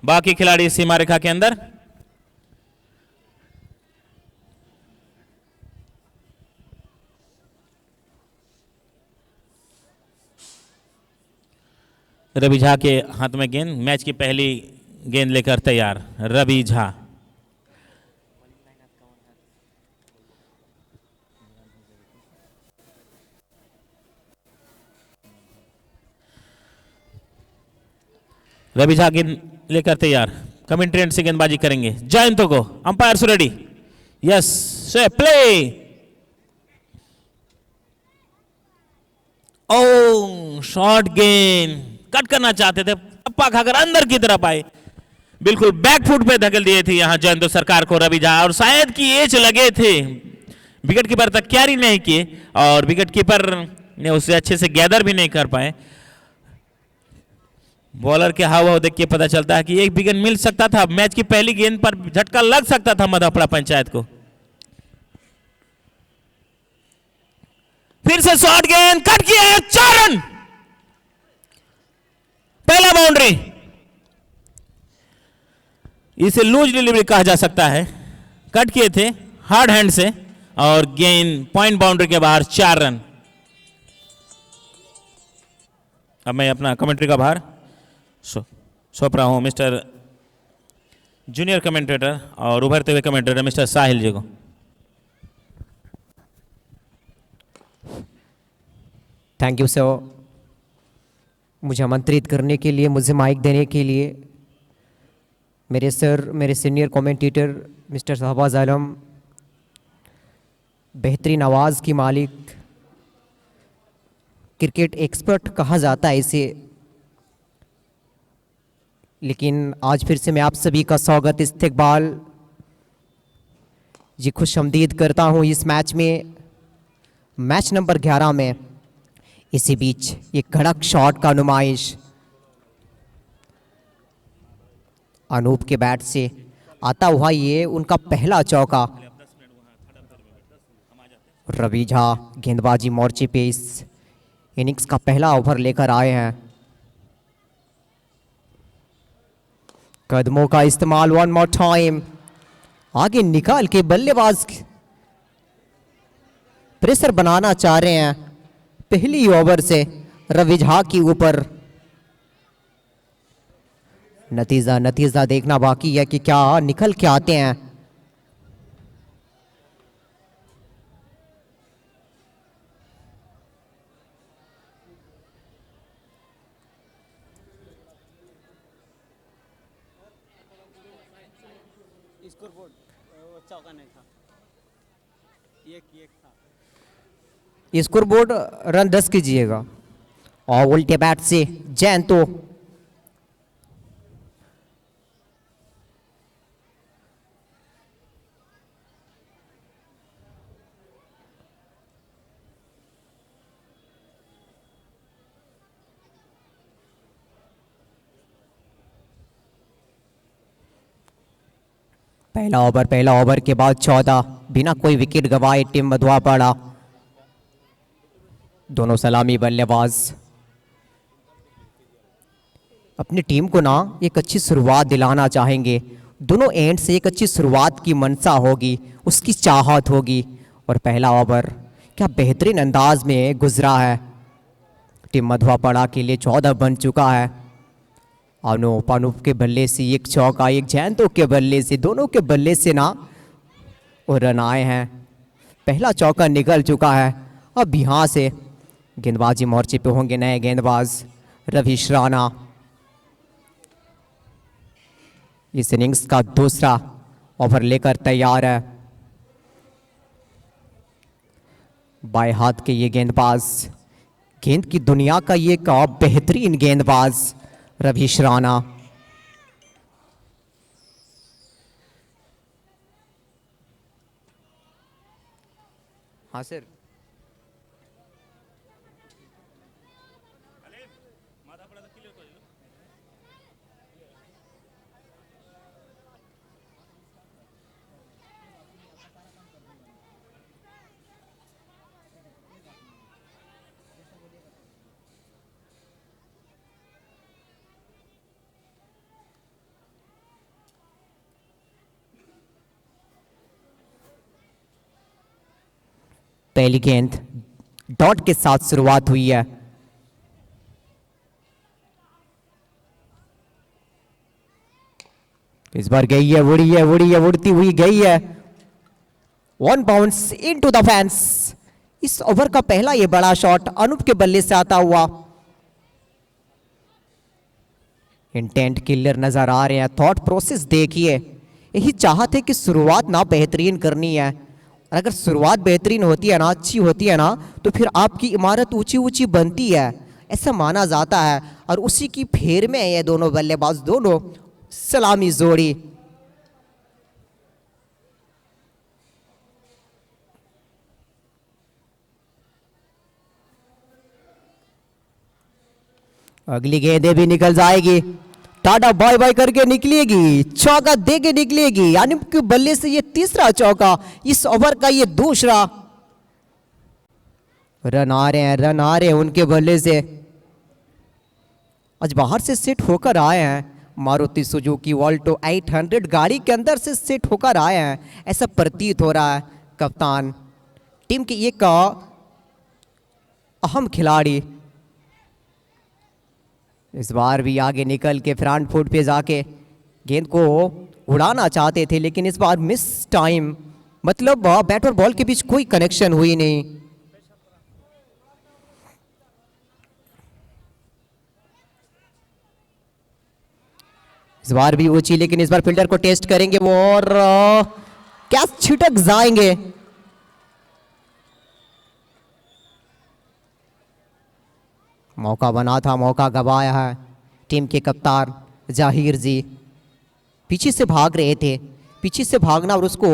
बाकी खिलाड़ी सीमा रेखा के अंदर। रवि झा के हाथ में गेंद, मैच की पहली गेंद लेकर तैयार रवि झा। रवि झा गेंद लेकर तैयार, कमेंट्री एंड से गेंदबाजी करेंगे जयंतो को। अंपायर रेडी, यस से प्ले। ओ शॉर्ट गेंद, कट करना चाहते थे, पप्पा खाकर अंदर की तरफ आए, बिल्कुल बैक फुट पे धकेल दिए थे यहां जयंतो सरकार को रवि झा, और शायद कि एज लगे थे, विकेट कीपर तक कैरी नहीं किए और विकेट कीपर ने उसे अच्छे से गैदर भी नहीं कर पाए। बॉलर के हाव भाव देख के पता चलता है कि एक विकेट मिल सकता था, मैच की पहली गेंद पर झटका लग सकता था मधेपुरा पंचायत को। फिर से शॉर्ट गेंद, कट किया है, 4 रन, पहला बाउंड्री। इसे लूज डिलीवरी कहा जा सकता है, कट किए थे हार्ड हैंड से और गेंद पॉइंट बाउंड्री के बाहर, 4 रन। अब मैं अपना कमेंट्री का भार सौंप रहा हूं मिस्टर जूनियर कमेंटेटर और उभरते हुए कमेंटेटर मिस्टर साहिल जी को। थैंक यू सर, मुझे आमंत्रित करने के लिए, मुझे माइक देने के लिए। मेरे सर, मेरे सीनियर कमेंटेटर मिस्टर शहबाज आलम, बेहतरीन आवाज़ की मालिक, क्रिकेट एक्सपर्ट कहा जाता है इसे, लेकिन आज फिर से मैं आप सभी का स्वागत, इस्तकबाल जी खुशामदीद करता हूं इस मैच में, मैच नंबर 11 में। इसी बीच ये कड़क शॉट का नुमाइश अनूप के बैट से आता हुआ, ये उनका पहला चौका। रवि झा गेंदबाजी मोर्चे पे इस इनिंग्स का पहला ओवर लेकर आए हैं। कदमों का इस्तेमाल, वन मोर टाइम, आगे निकाल के बल्लेबाज प्रेशर बनाना चाह रहे हैं पहली ओवर से रवि झा के ऊपर। नतीजा देखना बाकी है कि क्या निकल के आते हैं। स्कोरबोर्ड रन 10 कीजिएगा और उल्टे बैट से जयंतो। पहला ओवर के बाद 14 बिना कोई विकेट गंवाए टीम मधेपुरा, दोनों सलामी बल्लेबाज अपनी टीम को ना एक अच्छी शुरुआत दिलाना चाहेंगे। दोनों एंड से एक अच्छी शुरुआत की मनसा होगी, उसकी चाहत होगी। और पहला ओवर क्या बेहतरीन अंदाज में गुजरा है, टीम मधेपुरा के लिए 14 बन चुका है। अनूप के बल्ले से एक चौका, एक जयंतो के बल्ले से, दोनों के बल्ले से ना और रन आए हैं। पहला चौका निकल चुका है। अब यहाँ से गेंदबाजी मोर्चे पे होंगे नए गेंदबाज रवीश राणा। इस इनिंग्स का दूसरा ओवर लेकर तैयार है। बाएं हाथ के ये गेंदबाज, गेंद की दुनिया का ये का बेहतरीन गेंदबाज रवीश राणा। हाँ सर, पहली गेंद डॉट के साथ शुरुआत हुई है। इस बार गई है, उड़ी है, उड़ी है, उड़ती हुई गई है। 1 बाउंस इनटू द फैंस। इस ओवर का पहला ये बड़ा शॉट अनूप के बल्ले से आता हुआ। इंटेंट किलर नजर आ रहे हैं, थॉट प्रोसेस देखिए। यही चाहत है कि शुरुआत ना बेहतरीन करनी है, और अगर शुरुआत बेहतरीन होती है ना, अच्छी होती है ना, तो फिर आपकी इमारत ऊंची ऊंची बनती है, ऐसा माना जाता है। और उसी की फेर में ये दोनों बल्लेबाज, दोनों सलामी जोड़ी। अगली गेंदें भी निकल जाएगी, टाटा बाय बाय करके निकलेगी, चौका दे के निकलेगी। यानी कि बल्ले से ये तीसरा चौका, इस ओवर का ये दूसरा। रन आ रहे हैं, रन आ रहे हैं उनके बल्ले से। आज बाहर से सेट होकर आए हैं, मारुति सुजुकी ऑल्टो 800 गाड़ी के अंदर से सेट होकर आए हैं, ऐसा प्रतीत हो रहा है। कप्तान टीम के एक अहम खिलाड़ी इस बार भी आगे निकल के फ्रंट फुट पे जाके गेंद को उड़ाना चाहते थे, लेकिन इस बार मिस टाइम, मतलब बैट और बॉल के बीच कोई कनेक्शन हुई नहीं। इस बार भी ऊंची, लेकिन इस बार फील्डर को टेस्ट करेंगे वो, और कैच छिटक जाएंगे। मौका बना था, मौका गवाया है टीम के कप्तान जाहिर जी। पीछे से भाग रहे थे, पीछे से भागना और उसको,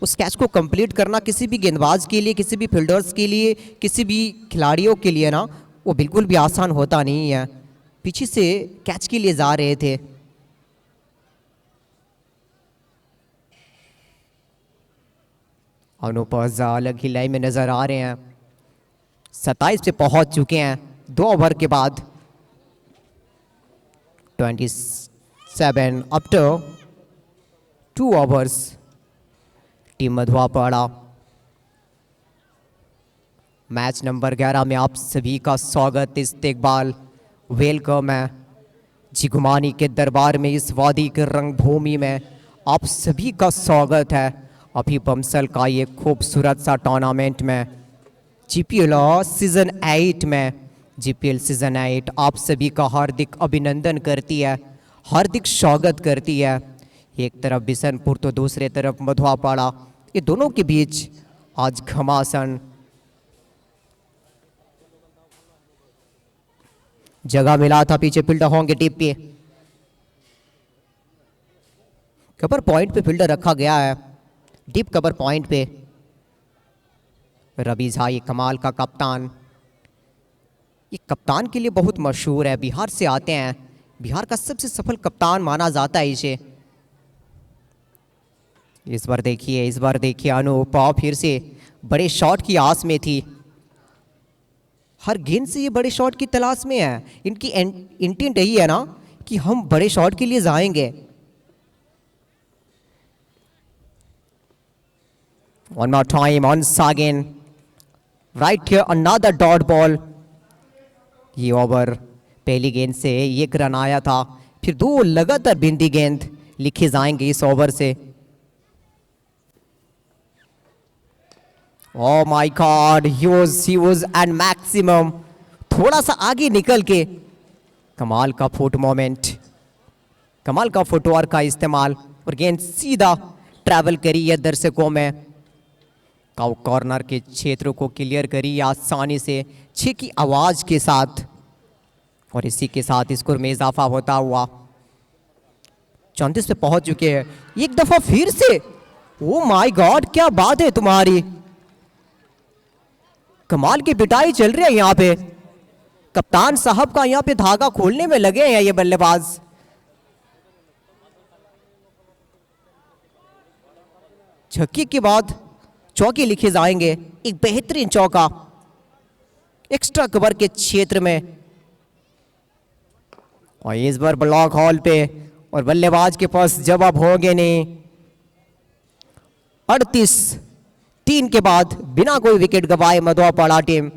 उस कैच को कंप्लीट करना किसी भी गेंदबाज के लिए, किसी भी फील्डर्स के लिए, किसी भी खिलाड़ियों के लिए ना, वो बिल्कुल भी आसान होता नहीं है। पीछे से कैच के लिए जा रहे थे। अनूप अलग ही लाइन में नजर आ रहे हैं, 27 पे पहुंच चुके हैं 2 ओवर के बाद। 27 after 2 overs. Team Madhuapara match number 11 में आप सभी का स्वागत, इस्तकबाल, वेलकम है। जिगुमानी के दरबार में, इस वादी के रंगभूमि में आप सभी का स्वागत है। अभी बमसल का ये खूबसूरत सा टूर्नामेंट में, जीपीएल सीजन 8 में, जीपीएल सीजन 8 आप सभी का हार्दिक अभिनंदन करती है, हार्दिक स्वागत करती है। एक तरफ बिशनपुर तो दूसरे तरफ मधुआपाड़ा, ये दोनों के बीच आज घमासान। जगह मिला था पीछे फील्डर होंगे टिप पे, कवर पॉइंट पे फील्डर रखा गया है, डीप कवर पॉइंट पे। रवि झा ये कमाल का कप्तान, ये कप्तान के लिए बहुत मशहूर है, बिहार से आते हैं, बिहार का सबसे सफल कप्तान माना जाता है इसे। इस बार देखिए अनूप फिर से बड़े शॉट की आस में थी, हर गेंद से ये बड़े शॉट की तलाश में है। इनकी इंटेंट यही है ना कि हम बड़े शॉट के लिए जाएंगे। One more time, once again, right here another dot ball. ये ओवर पहली गेंद से 1 रन आया था, फिर 2 लगातार बिंदी गेंद लिखे जाएंगे इस ओवर से। Oh my God, he was at maximum, थोड़ा सा आगे निकल के कमाल का फुट मोमेंट, कमाल का फुटवर्क का इस्तेमाल, और गेंद सीधा ट्रैवल करी है दर्शकों में, कॉर्नर के क्षेत्र को क्लियर करी आसानी से 6 की आवाज के साथ, और इसी के साथ स्कोर में इजाफा होता हुआ 34 पे पहुंच चुके हैं। एक दफा फिर से, ओ माय गॉड, क्या बात है तुम्हारी, कमाल की पिटाई चल रही है यहाँ पे। कप्तान साहब का यहाँ पे धागा खोलने में लगे हैं ये बल्लेबाज। छक्के के बाद चौके लिखे जाएंगे, एक बेहतरीन चौका एक्स्ट्रा कवर के क्षेत्र में, और इस बार ब्लॉक हॉल पे, और बल्लेबाज के पास जवाब होंगे नहीं। 38 3 के बाद बिना कोई विकेट गंवाए मधुआपाड़ा टीम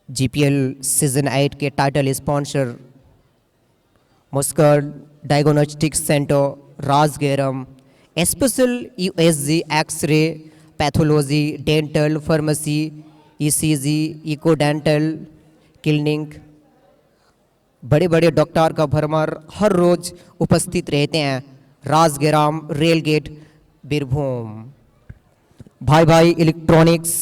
जीपीएल सीजन 8 के title sponsor Muskan diagnostic centre Rajgeram special USG X ray pathology dental pharmacy ECG echo dental clinic बड़े बड़े डॉक्टर का भरमार हर रोज उपस्थित रहते हैं राजगेराम रेल गेट बीरभूम। भाई भाई इलेक्ट्रॉनिक्स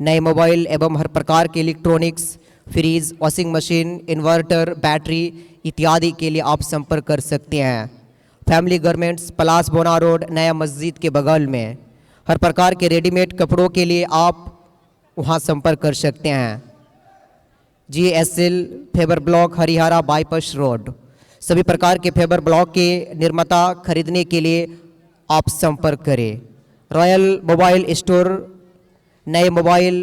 नए मोबाइल एवं हर प्रकार के electronics fridge washing machine inverter battery इत्यादि के लिए आप संपर्क कर सकते हैं। फैमिली गारमेंट्स पलास बोना रोड नया मस्जिद के बगल में। हर प्रकार के रेडीमेड कपड़ों के लिए आप वहां संपर्क कर सकते हैं। GSL paver block Harihara bypass road. सभी प्रकार के फेबर ब्लॉक के निर्माता खरीदने के लिए आप संपर्क करें। रॉयल मोबाइल स्टोर नए मोबाइल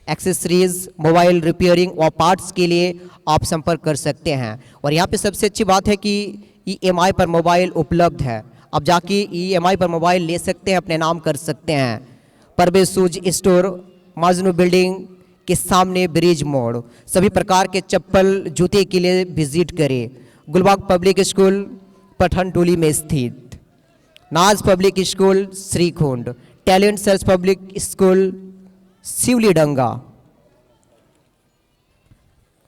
एक्सेसरीज मोबाइल रिपेयरिंग और पार्ट्स के लिए आप संपर्क कर सकते हैं। और यहाँ पे सबसे अच्छी बात है कि EMI पर मोबाइल उपलब्ध है। आप जाके EMI पर मोबाइल ले सकते हैं, अपने नाम कर सकते हैं। परवेज शूज स्टोर माजनू बिल्डिंग के सामने ब्रिज मोड़। सभी प्रकार के चप्पल जूते के लिए विजिट करें। गुलबाग पब्लिक स्कूल पठान टोली में स्थित। Naaz public school Shrikund. Talent search public school Shivlidanga.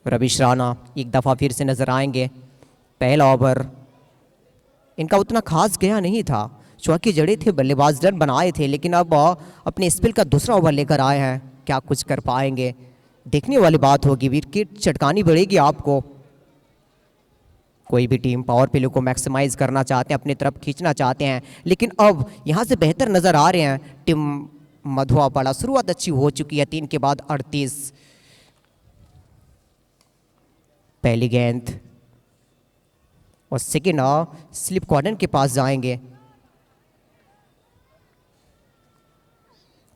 Ravish Rana एक दफ़ा फिर से नजर आएंगे। पहला ओवर इनका उतना खास गया नहीं था, चौके जड़े थे, बल्लेबाज रन बनाए थे, लेकिन अब अपने स्पेल का दूसरा ओवर लेकर आए हैं। क्या कुछ कर पाएंगे, देखने वाली बात होगी। विकेट चटकानी पड़ेगी आपको। कोई भी टीम पावर प्ले को मैक्सिमाइज करना चाहते हैं, अपनी तरफ खींचना चाहते हैं, लेकिन अब यहाँ से बेहतर नज़र आ रहे हैं टीम मधुआपाड़ा। शुरुआत अच्छी हो चुकी है, 3 के बाद 38। पहली गेंद और सेकेंड स्लिप कॉर्नर के पास जाएंगे।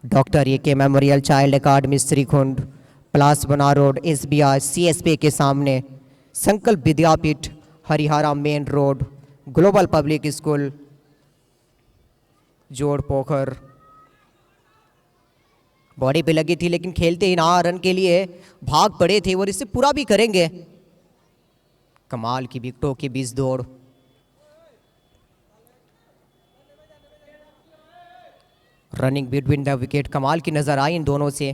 Doctor AK memorial child academy Shrikund Palas Bana road SBI CSP के सामने। Sankalp Vidyapeeth Harihara main road. Global public school Jor Pokhar. Body पे लगी थी, लेकिन खेलते ही ना रन के लिए भाग पड़े थे और इसे पूरा भी करेंगे। कमाल की विकेटों के बीच दौड़। रनिंग बिटवीन द विकेट कमाल की नजर आई इन दोनों से।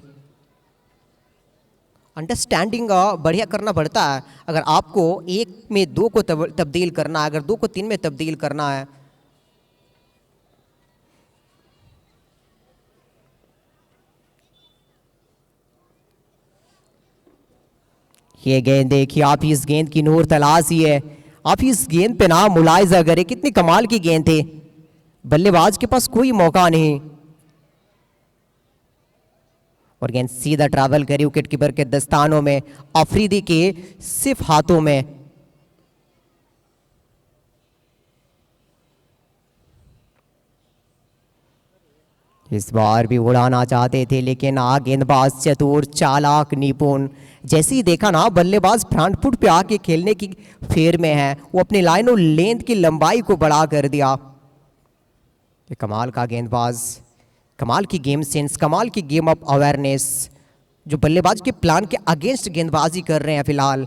अंडरस्टैंडिंग बढ़िया करना पड़ता है। अगर आपको 1 में 2 को तब्दील करना है, अगर 2 को 3 में तब्दील करना है। ये गेंद देखिए, आप इस गेंद की नूर तलाश ही है। आप इस गेंद पे ना मुलाहिजा करें, कितनी कमाल की गेंद थी। बल्लेबाज के पास कोई मौका नहीं और गेंद सीधा ट्रैवल करी विकेट कीपर के दस्तानों में, अफरीदी के सिर्फ हाथों में। इस बार भी उड़ाना चाहते थे, लेकिन गेंदबाज चतुर चालाक निपुण। जैसे ही देखा ना बल्लेबाज फ्रंट फुट पे आके खेलने की फेर में है, वो अपनी लाइन और लेंथ की लंबाई को बढ़ा कर दिया। ये कमाल का गेंदबाज, कमाल की गेम सेंस, कमाल की गेम ऑफ अवेयरनेस, जो बल्लेबाज के प्लान के अगेंस्ट गेंदबाजी कर रहे हैं फिलहाल।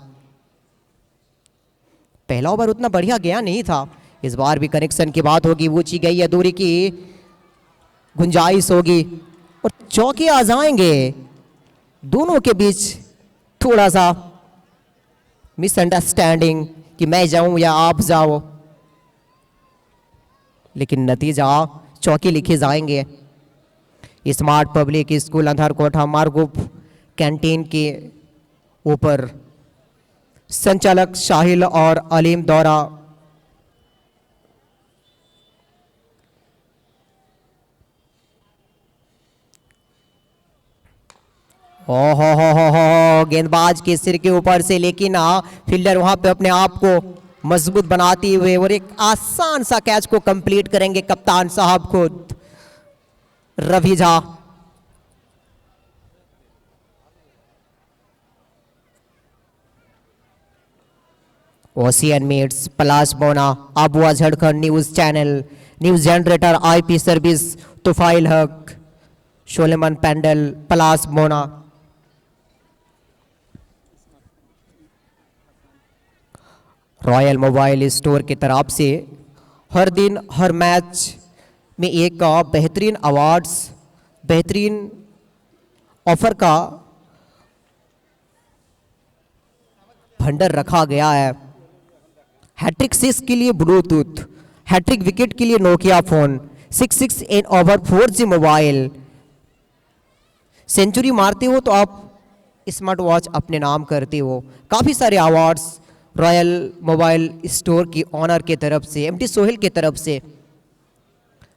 पहला ओवर उतना बढ़िया गया नहीं था। इस बार भी कनेक्शन की बात होगी, ऊंची गई है, दूरी की गुंजाइश होगी और चौके आ जाएंगे। दोनों के बीच थोड़ा सा मिसअंडरस्टैंडिंग कि मैं जाऊं या आप जाओ, लेकिन नतीजा चौके लिखे जाएंगे। स्मार्ट पब्लिक स्कूल अंधारकोटा मार्गुप कैंटीन के ऊपर संचालक शाहिल और अलीम दौरा। हो गेंदबाज के सिर के ऊपर से, लेकिन फील्डर वहां पे अपने आप को मजबूत बनाते हुए और एक आसान सा कैच को कंप्लीट करेंगे कप्तान साहब खुद Ravi Jha. Ocean meets Palash Bona Abua Jharkhand news channel news generator IP service Tufail Haq Suleman pandal पलाश बोना। रॉयल मोबाइल स्टोर की तरफ से हर दिन हर मैच में एक बेहतरीन अवार्ड्स बेहतरीन ऑफर का भंडार रखा गया है। हैट्रिक 6 के लिए ब्लूटूथ, हैट्रिक विकेट के लिए Nokia phone, 6 and over 4G mobile. Century मारते हो तो आप स्मार्ट वॉच अपने नाम करते हो। काफ़ी सारे अवार्ड्स रॉयल मोबाइल स्टोर की ऑनर के तरफ से एमडी सोहेल के तरफ से।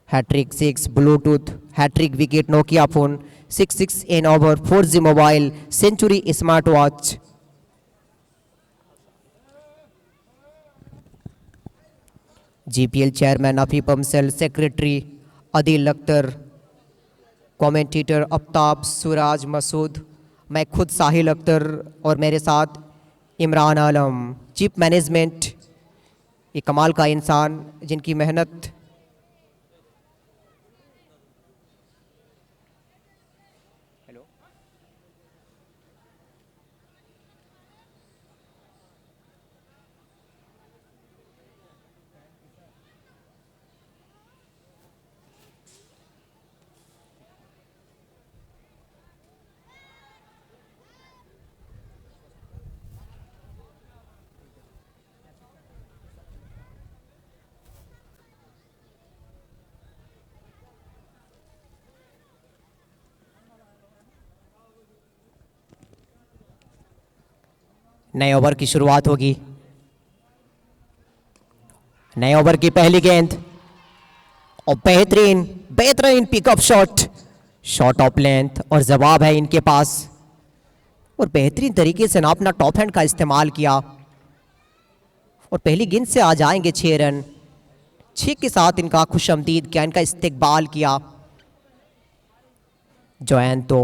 Hat trick 6 Bluetooth, hat trick wicket Nokia phone, 6 and over 4G mobile, century smart watch. GPL chairman Afeef Amsal, secretary Adeel Akhtar, commentator Aftab Suraj Masood, मैं खुद साहिल अख्तर और मेरे साथ इमरान आलम। चीफ मैनेजमेंट ये कमाल का इंसान जिनकी मेहनत नए ओवर की शुरुआत होगी। नए ओवर की पहली गेंद और बेहतरीन बेहतरीन pickup shot, shot of length और जवाब है इनके पास। और बेहतरीन तरीके से ना अपना टॉप हैंड का इस्तेमाल किया और पहली गेंद से आ जाएंगे 6 रन। 6 के साथ इनका खुशामदीद किया, इनका इस्तेकबाल किया। जोएन तो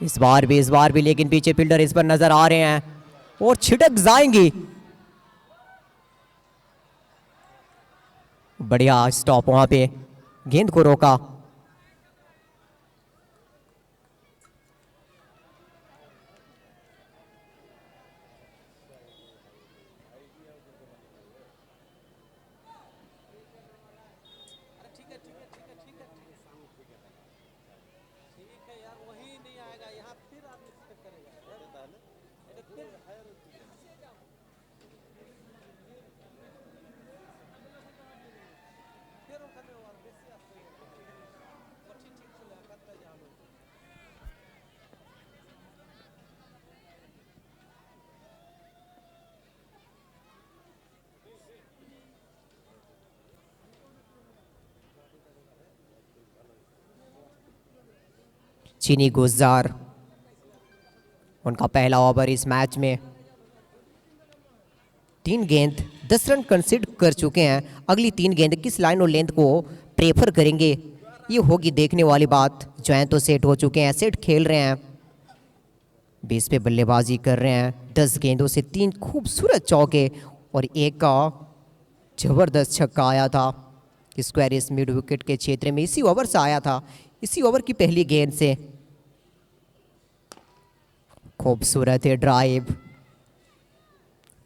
इस बार भी लेकिन पीछे फील्डर इस पर नजर आ रहे हैं और छिटक जाएंगी। बढ़िया स्टॉप वहां पे, गेंद को रोका। चीनी गुजार उनका पहला ओवर इस मैच में। 3 गेंद 10 रन कंसीड कर चुके हैं। अगली 3 गेंद किस लाइन और लेंथ को प्रेफर करेंगे ये होगी देखने वाली बात। जो तो सेट हो चुके हैं, सेट खेल रहे हैं, बेस पे बल्लेबाजी कर रहे हैं। 10 गेंदों से 3 खूबसूरत चौके और एक का जबरदस्त छक्का आया था स्क्वायर इस मिड विकेट के क्षेत्र में। इसी ओवर से आया था, इसी ओवर की पहली गेंद से। खूबसूरत है drive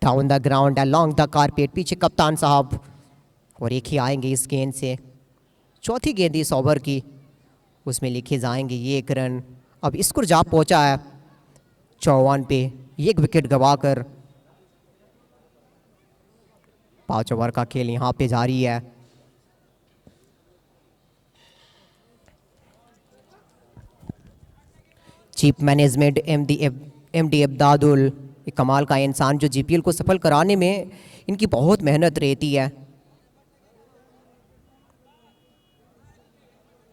down the ground along the carpet. पीछे कप्तान साहब और एक ही आएंगे इस गेंद से। चौथी गेंद इस ओवर की, उसमें लिखे जाएंगे ये 1 रन। अब स्कोर जा पहुंचा है 54 पे, 1 विकेट गंवाकर। 5 ओवर का खेल यहाँ पे जारी है। चीफ मैनेजमेंट एमडी अब्दादुल, एक कमाल का इंसान जो जीपीएल को सफल कराने में इनकी बहुत मेहनत रहती है।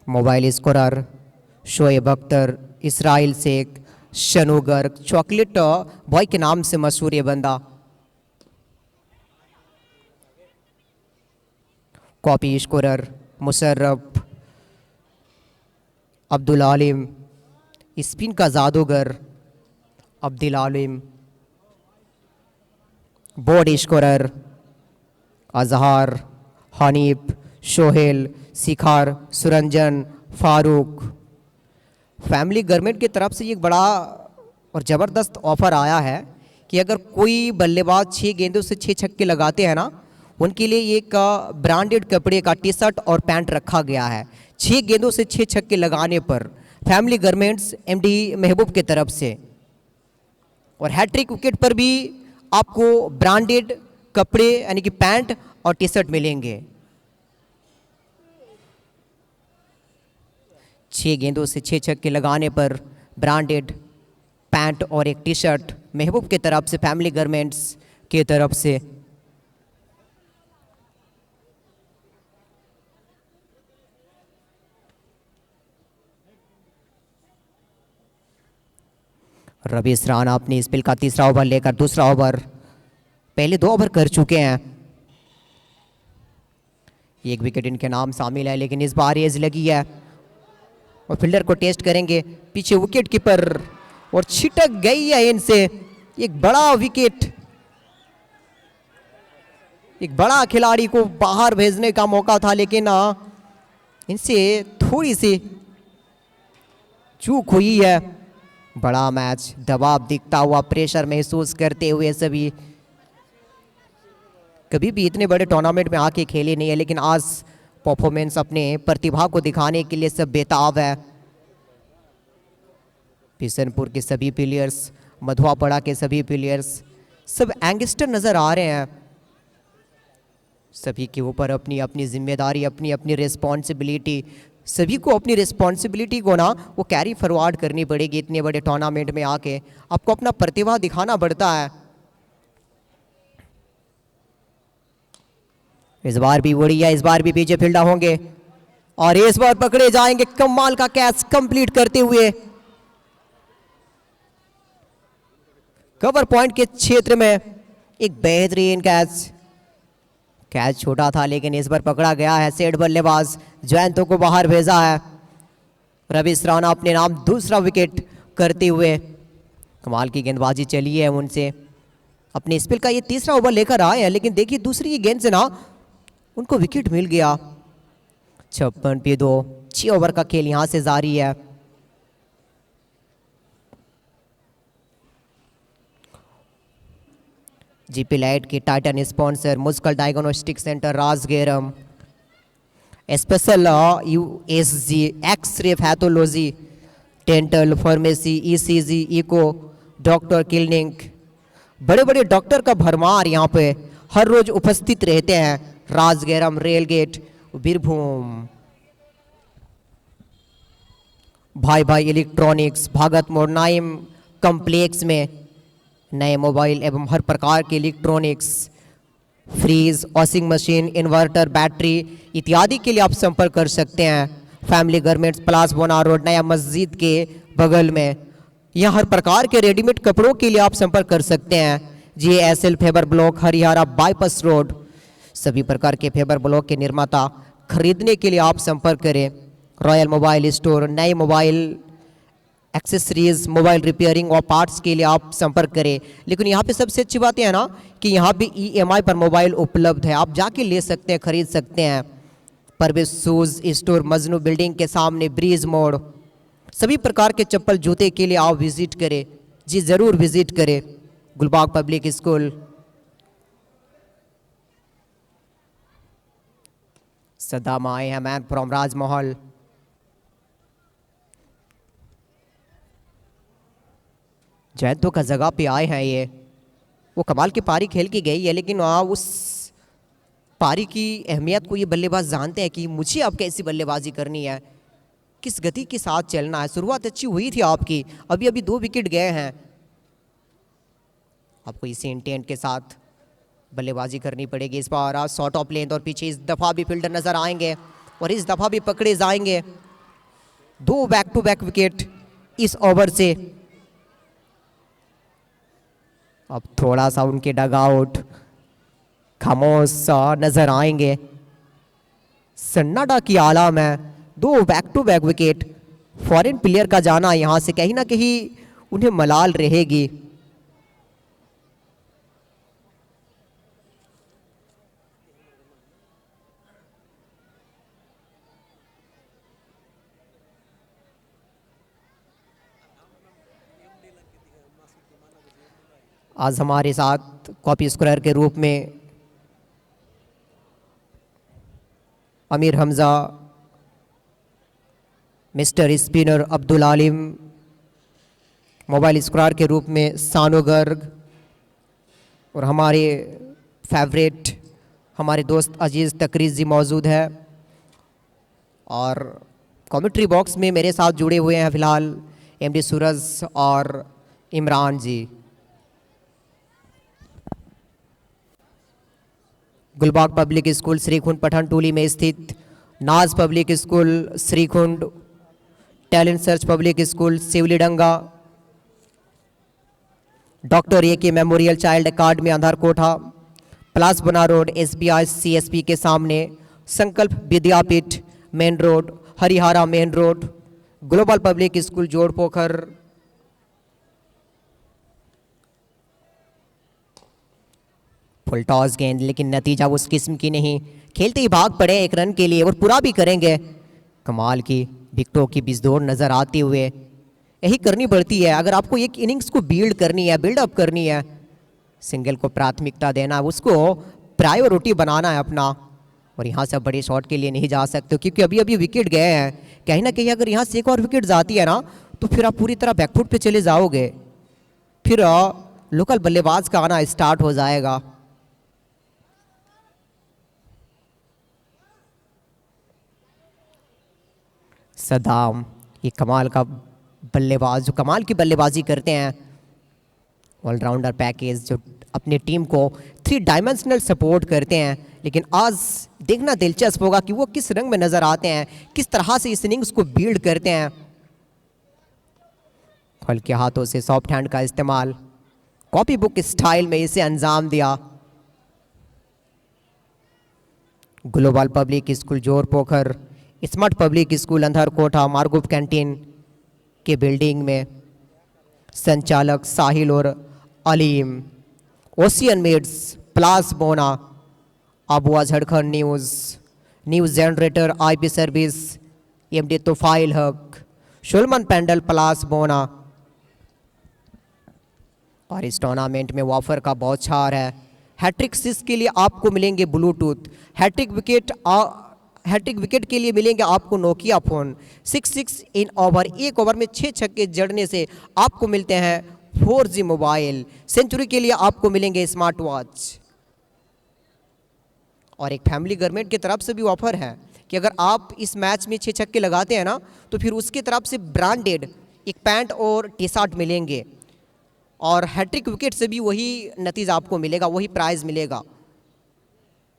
Mobile scorer Shoaib Akhtar, Israil Sheikh, Shanu Garg, chocolate boy के नाम से मशहूर ये बंदा। कॉपी स्कोरर मुशर्रफ, अब्दुल आलिम, स्पिन का जादूगर Abdul Alim, board scorer Azhar, Hanif, Sohail, Shikhar, Suranjan, Farooq. Family government की तरफ से एक बड़ा और ज़बरदस्त ऑफर आया है कि अगर कोई बल्लेबाज 6 गेंदों से 6 छक्के लगाते हैं ना, उनके लिए एक ब्रांडेड कपड़े का टी शर्ट और पैंट रखा गया है 6 गेंदों से 6 छक्के लगाने पर, फैमिली गारमेंट्स एमडी महबूब की तरफ से। और हैट्रिक विकेट पर भी आपको ब्रांडेड कपड़े यानी कि पैंट और टी शर्ट मिलेंगे। 6 गेंदों से 6 छक्के लगाने पर ब्रांडेड पैंट और एक टी शर्ट महबूब की तरफ से, फैमिली गारमेंट्स की तरफ से। रवीश राणा अपनी इस स्पेल का तीसरा ओवर लेकर दूसरा ओवर, पहले 2 ओवर कर चुके हैं, 1 विकेट इनके नाम शामिल है, लेकिन इस बार एज लगी है और फील्डर को टेस्ट करेंगे। पीछे विकेट कीपर और छिटक गई है इनसे एक बड़ा विकेट। एक बड़ा खिलाड़ी को बाहर भेजने का मौका था, लेकिन इनसे थोड़ी सी चूक हुई है। बड़ा मैच, दबाव दिखता हुआ, प्रेशर महसूस करते हुए सभी, कभी भी इतने बड़े टूर्नामेंट में आके खेले नहीं है, लेकिन आज परफॉर्मेंस अपने प्रतिभा को दिखाने के लिए सब बेताब है। बिशनपुर के सभी प्लेयर्स, मधुआपड़ा के सभी प्लेयर्स, सब यंगस्टर नज़र आ रहे हैं। सभी के ऊपर अपनी अपनी जिम्मेदारी, अपनी अपनी रिस्पॉन्सिबिलिटी, सभी को अपनी रिस्पॉन्सिबिलिटी को ना वो कैरी फॉरवर्ड करनी पड़ेगी। इतने बड़े टूर्नामेंट में आके आपको अपना प्रतिभा दिखाना पड़ता है। इस बार भी बढ़िया, इस बार भी पीछे फील्डर होंगे और इस बार पकड़े जाएंगे। कमाल का कैच कंप्लीट करते हुए कवर पॉइंट के क्षेत्र में एक बेहतरीन कैच। कैच छोटा था लेकिन इस बार पकड़ा गया है। सेठ बल्लेबाज जयंतों को बाहर भेजा है। रवीश राणा अपने नाम दूसरा विकेट करते हुए, कमाल की गेंदबाजी चली है उनसे। अपने स्पेल का ये तीसरा ओवर लेकर आए हैं, लेकिन देखिए दूसरी गेंद से ना उनको विकेट मिल गया। 56 पे 2, 6 ओवर का खेल यहां से जारी है। जीपी लाइट की title sponsor Muskan diagnostic centre Rajgeram, special USG X ray pathology, dental, pharmacy, ECG, echo, doctor clinic, बड़े बड़े डॉक्टर का भरमार यहाँ पे हर रोज उपस्थित रहते हैं। राजगेरम, रेलगेट, बीरभूम। भाई भाई इलेक्ट्रॉनिक्स, भागत मोड़ नाइम कॉम्प्लेक्स में नए मोबाइल एवं हर प्रकार के electronics, fridge, washing machine, inverter, battery इत्यादि के लिए आप संपर्क कर सकते हैं। फैमिली गारमेंट्स, प्लास बोना रोड, नया मस्जिद के बगल में। यहाँ हर प्रकार के रेडीमेड कपड़ों के लिए आप संपर्क कर सकते हैं। JSL paver block, Haryana bypass road. सभी प्रकार के फेबर ब्लॉक के निर्माता, खरीदने के लिए आप संपर्क करें। रॉयल मोबाइल स्टोर, नए मोबाइल एक्सेसरीज, मोबाइल रिपेयरिंग और पार्ट्स के लिए आप संपर्क करें। लेकिन यहाँ पे सबसे अच्छी बात है ना कि यहाँ पे EMI पर मोबाइल उपलब्ध है, आप जाके ले सकते हैं, खरीद सकते हैं। Parvez shoes store, Majnu building के सामने, ब्रिज मोड़। सभी प्रकार के चप्पल जूते के लिए आप विजिट करें, जी ज़रूर विजिट करें। गुलबाग पब्लिक स्कूल, सद्दाम आए हैं मैन फ्रॉम राजमहल। जयंतों का जगह पे आए हैं ये। वो कमाल की पारी खेल के गई है, लेकिन उस पारी की अहमियत को ये बल्लेबाज जानते हैं कि मुझे अब कैसी बल्लेबाजी करनी है, किस गति के साथ चलना है। शुरुआत अच्छी हुई थी आपकी, अभी अभी 2 विकेट गए हैं। आपको इसी इंटेंट के साथ बल्लेबाजी करनी पड़ेगी। इस बार शॉर्ट ऑफ लेंथ और पीछे इस दफ़ा भी फील्डर नज़र आएंगे और इस दफ़ा भी पकड़े जाएंगे। 2 बैक टू बैक विकेट इस ओवर से। अब थोड़ा सा उनके डगआउट खामोश नजर आएंगे। सन्नाडा की आलम है। 2 back to back wicket foreign player का जाना यहाँ से कहीं ना कहीं उन्हें मलाल रहेगी। आज हमारे साथ कॉपी स्कोरर के रूप में अमीर हमजा, मिस्टर स्पिनर अब्दुल आलिम, मोबाइल स्कोरर के रूप में सानो गर्ग और हमारे फेवरेट हमारे दोस्त अजीज़ तकरीज़ जी मौजूद है। और कमेंट्री बॉक्स में मेरे साथ जुड़े हुए हैं फ़िलहाल एमडी सूरज और इमरान जी। गुलबाग पब्लिक स्कूल श्रीखुंड पठानटोली में स्थित Naaz public school Shrikhund, talent search public school Sivlidanga, doctor A K. Memorial child academy Andharkota, Palas Bana road SBI CSP के सामने, Sankalp Vidyapeeth main road Harihara main road, global public school Jorpokhar, full toss गेंद लेकिन नतीजा उस किस्म की नहीं, खेलते ही भाग पड़े एक रन के लिए और पूरा भी करेंगे। कमाल की विकेटों की बिजदौड़ नजर आते हुए यही करनी पड़ती है अगर आपको एक इनिंग्स को बिल्ड करनी है, बिल्डअप करनी है, सिंगल को प्राथमिकता देना, उसको प्रायोरिटी बनाना है अपना। और यहाँ से बड़े शॉट के लिए नहीं जा सकते क्योंकि अभी अभी विकेट गए हैं। कहीं ना कहीं अगर यहाँ से एक और विकेट जाती है ना तो फिर आप पूरी तरह बैकफुट पे चले जाओगे, फिर लोकल बल्लेबाज का आना स्टार्ट हो जाएगा। सदाम ये कमाल का बल्लेबाज जो कमाल की बल्लेबाजी करते हैं, ऑलराउंडर पैकेज जो अपनी टीम को 3 डायमेंशनल सपोर्ट करते हैं। लेकिन आज देखना दिलचस्प होगा कि वो किस रंग में नजर आते हैं, किस तरह से इस इनिंग्स को बिल्ड करते हैं। हल्के हाथों से सॉफ्ट हैंड का इस्तेमाल, कॉपी बुक स्टाइल में इसे अंजाम दिया। Global public school Jorpokhar, smart public school Andharkota Margup canteen के बिल्डिंग में संचालक साहिल और Alim, ocean meds Palas Bona, Abua Jharkhand news generator IP service MD Tofail Haq, Suleman pandal प्लास बोना। और इस टूर्नामेंट में ऑफर का बौछार है। हैट्रिक सिक्स के लिए आपको मिलेंगे ब्लूटूथ, हैट्रिक विकेट के लिए मिलेंगे आपको नोकिया फ़ोन, 6 इन ओवर, एक ओवर में 6 छक्के जड़ने से आपको मिलते हैं 4G मोबाइल, सेंचुरी के लिए आपको मिलेंगे स्मार्ट वॉच। और एक फैमिली गवर्नमेंट की तरफ से भी ऑफर है कि अगर आप इस मैच में 6 छक्के लगाते हैं ना तो फिर उसकी तरफ से ब्रांडेड एक पैंट और टी शर्ट मिलेंगे। और हैट्रिक विकेट से भी वही नतीजा आपको मिलेगा, वही प्राइज़ मिलेगा।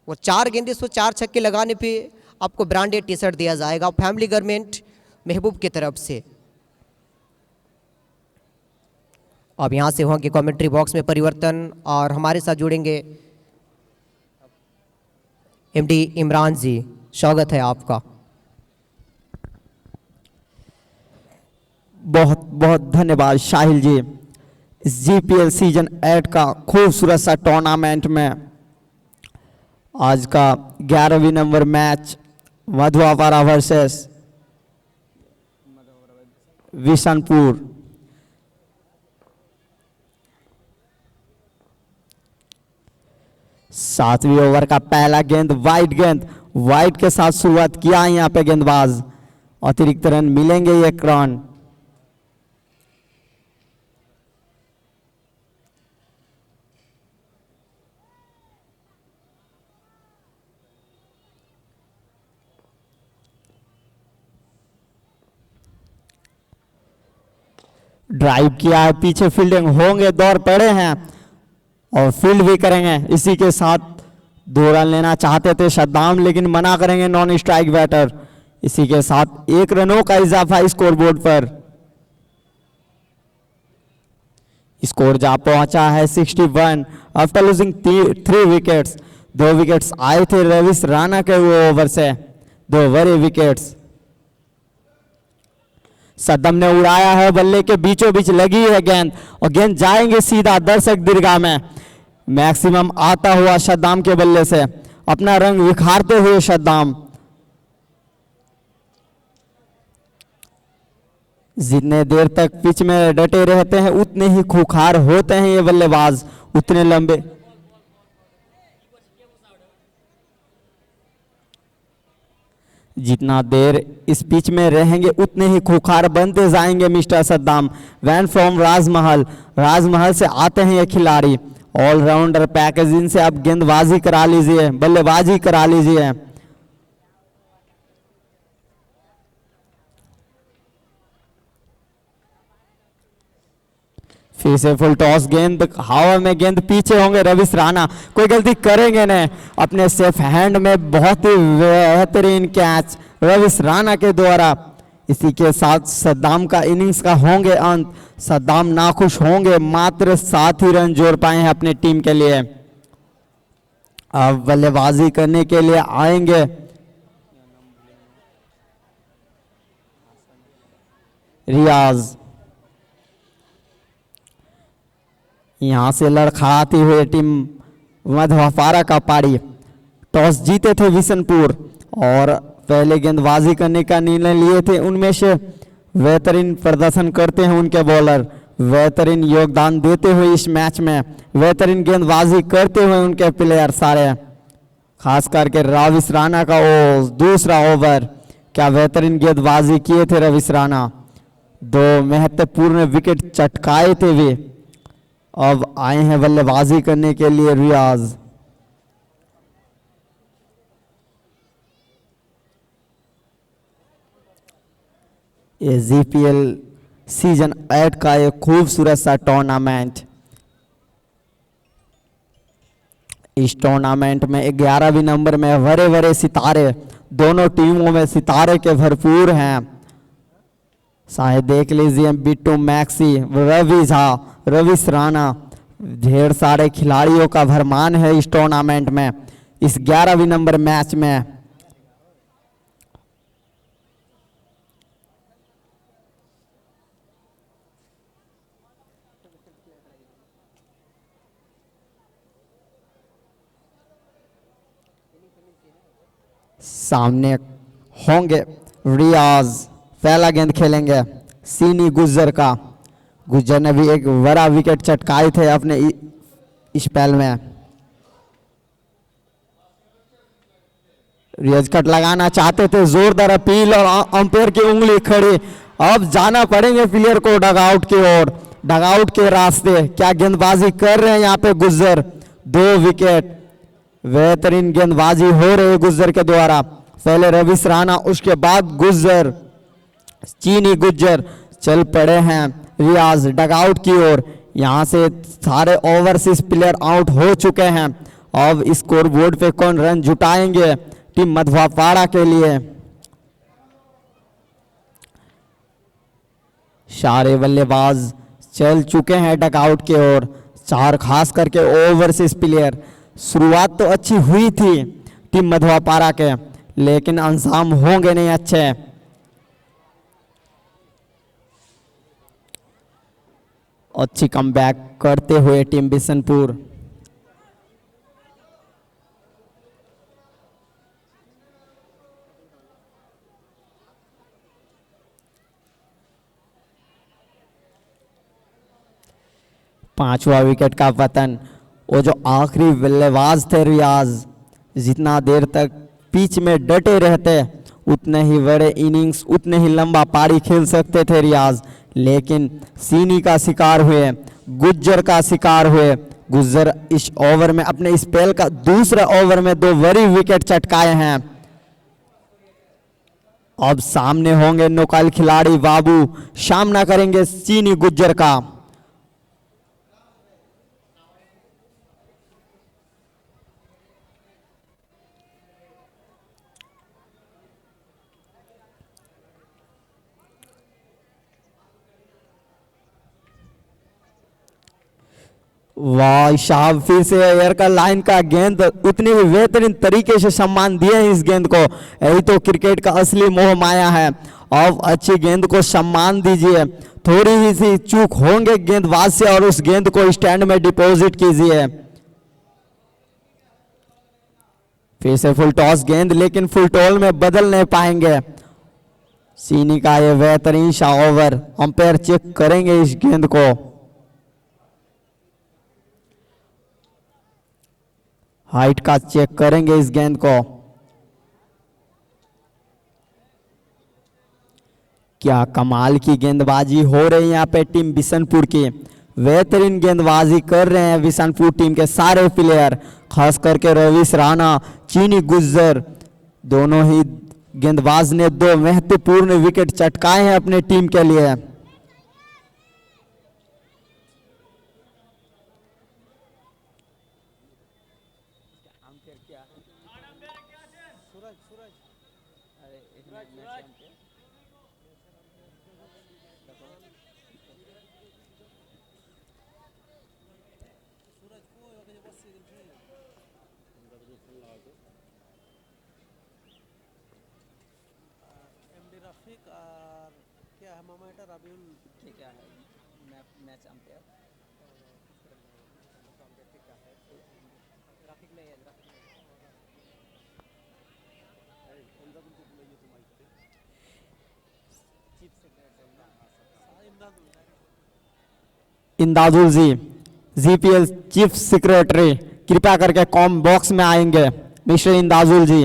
वो 4 गेंदे 4 छक्के लगाने पे आपको ब्रांडेड टी शर्ट दिया जाएगा फैमिली गवर्नमेंट महबूब की तरफ से। अब यहाँ से होंगे कमेंट्री बॉक्स में परिवर्तन और हमारे साथ जुड़ेंगे एमडी इमरान जी, स्वागत है आपका। बहुत बहुत धन्यवाद साहिल जी। इस जीपीएल सीजन 8 का खूबसूरत सा टूर्नामेंट में आज का 11वीं नंबर मैच मधुआपारा वर्सेस विशनपुर। सातवीं ओवर का पहला गेंद वाइड के साथ शुरुआत किया यहाँ पे गेंदबाज, अतिरिक्त रन मिलेंगे 1 रन। ड्राइव किया है, पीछे फील्डिंग होंगे, दौड़ पड़े हैं और फील्ड भी करेंगे। इसी के साथ 2 रन लेना चाहते थे सद्दाम लेकिन मना करेंगे नॉन स्ट्राइक बैटर। इसी के साथ 1 रनों का इजाफा स्कोर बोर्ड पर। स्कोर जा पहुंचा है 61 आफ्टर लूजिंग 3 विकेट्स। 2 विकेट्स आए थे रविश राणा के वो ओवर से, 2 बड़े विकेट्स। सद्दाम ने उड़ाया है, बल्ले के बीचों बीच लगी है गेंद और गेंद जाएंगे सीधा दर्शक दीर्घा में। मैक्सिमम आता हुआ सद्दाम के बल्ले से अपना रंग विखारते हुए सद्दाम। जितने देर तक पिच में डटे रहते हैं उतने ही खूंखार होते हैं ये बल्लेबाज, उतने लंबे। जितना देर इस पिच में रहेंगे उतने ही खूंखार बनते जाएंगे मिस्टर सद्दाम। वैन फ्रॉम राजमहल, राजमहल से आते हैं ये खिलाड़ी। ऑलराउंडर पैकेजिंग से अब गेंदबाजी करा लीजिए, बल्लेबाजी करा लीजिए। फिर से फुल टॉस, गेंद हवा में, गेंद पीछे होंगे रविश राणा, कोई गलती करेंगे नहीं। अपने सेफ हैंड में बहुत ही बेहतरीन कैच रविश राणा के द्वारा। इसी के साथ सद्दाम का इनिंग्स का होंगे अंत। सद्दाम नाखुश होंगे, मात्र 7 ही रन जोड़ पाए हैं अपनी टीम के लिए। अब बल्लेबाजी करने के लिए आएंगे रियाज। यहां से लड़खड़ाती हुई टीम मधवापारा का पारी। टॉस जीते थे बिशनपुर और पहले गेंदबाजी करने का निर्णय लिए थे। उनमें से बेहतरीन प्रदर्शन करते हैं उनके बॉलर, बेहतरीन योगदान देते हुए इस मैच में, बेहतरीन गेंदबाजी करते हुए उनके प्लेयर सारे, खास करके रविश राणा का दूसरा ओवर, क्या बेहतरीन गेंदबाजी किए थे रविश राणा। 2 महत्वपूर्ण विकेट चटकाए थे वे। अब आए हैं बल्लेबाजी करने के लिए रियाज। ये जीपीएल सीजन 8 का एक खूबसूरत सा टूर्नामेंट। इस टूर्नामेंट में 11वीं नंबर में बड़े बड़े सितारे, दोनों टीमों में सितारे के भरपूर हैं। शायद देख लीजिए बिट्टू मैक्सी, रवि झा, रविश राणा, ढेर सारे खिलाड़ियों का भरमान है इस टूर्नामेंट में, इस 11वीं नंबर मैच में। सामने होंगे रियाज, पहला गेंद खेलेंगे सीनी गुज्जर का। गुज्जर ने भी एक बड़ा विकेट चटकाए थे अपने इस स्पेल में। रियाज कट लगाना चाहते थे, जोरदार अपील और अंपायर की उंगली खड़ी। अब जाना पड़ेंगे प्लेयर को डगआउट की ओर, डगआउट के रास्ते। क्या गेंदबाजी कर रहे हैं यहाँ पे गुज्जर, 2 विकेट, बेहतरीन गेंदबाजी हो रही है गुज्जर के द्वारा। पहले रविश राणा, उसके बाद गुज्जर, चीनी गुज्जर। चल पड़े हैं रियाज डगआउट की ओर। यहां से सारे ओवरसीज प्लेयर आउट हो चुके हैं। अब स्कोर बोर्ड पे कौन रन जुटाएंगे टीम मधवापारा के लिए। सारे बल्लेबाज चल चुके हैं डगआउट की ओर, 4 खास करके ओवरसीज प्लेयर। शुरुआत तो अच्छी हुई थी टीम मधवापारा के, लेकिन अंजाम होंगे नहीं अच्छे। अच्छी कमबैक करते हुए टीम बिशनपुर। पांचवा विकेट का पतन। वो जो आखिरी बल्लेबाज थे रियाज, जितना देर तक पिच में डटे रहते उतने ही बड़े इनिंग्स, उतने ही लंबा पारी खेल सकते थे रियाज, लेकिन सीनी का शिकार हुए, गुज्जर का शिकार हुए। गुज्जर इस ओवर में, अपने स्पेल का दूसरा ओवर में 2 बड़ी विकेट चटकाए हैं। अब सामने होंगे नौकाल खिलाड़ी बाबू, सामना करेंगे सीनी गुज्जर का। वाह साहब, फिर से एयर का लाइन का गेंद उतनी ही बेहतरीन तरीके से सम्मान दिए हैं इस गेंद को। यही तो क्रिकेट का असली मोह माया है। अब अच्छी गेंद को सम्मान दीजिए, थोड़ी ही सी चूक होंगे गेंदबाज से और उस गेंद को स्टैंड में डिपॉजिट कीजिए। फिर से फुल टॉस गेंद, लेकिन फुल टॉल में बदल नहीं पाएंगे। सीनी का ये बेहतरीन सा ओवर, अंपायर चेक करेंगे इस गेंद को। हाइट का चेक करेंगे इस गेंद को। क्या कमाल की गेंदबाजी हो रही है यहाँ पे टीम बिशनपुर की। बेहतरीन गेंदबाजी कर रहे हैं बिशनपुर टीम के सारे प्लेयर, खास करके रवीश राणा, चीनी गुज्जर, दोनों ही गेंदबाज ने 2 महत्वपूर्ण विकेट चटकाए हैं अपने टीम के लिए। रफीक और क्या है मामा এটা রাবিউল ঠিক আছে मैच अंपायर रफीक नहीं है इंदाजुल जी, जीपीएल चीफ सेक्रेटरी, कृपया करके कॉम बॉक्स में आएंगे। मिस्टर इंदाजुल जी।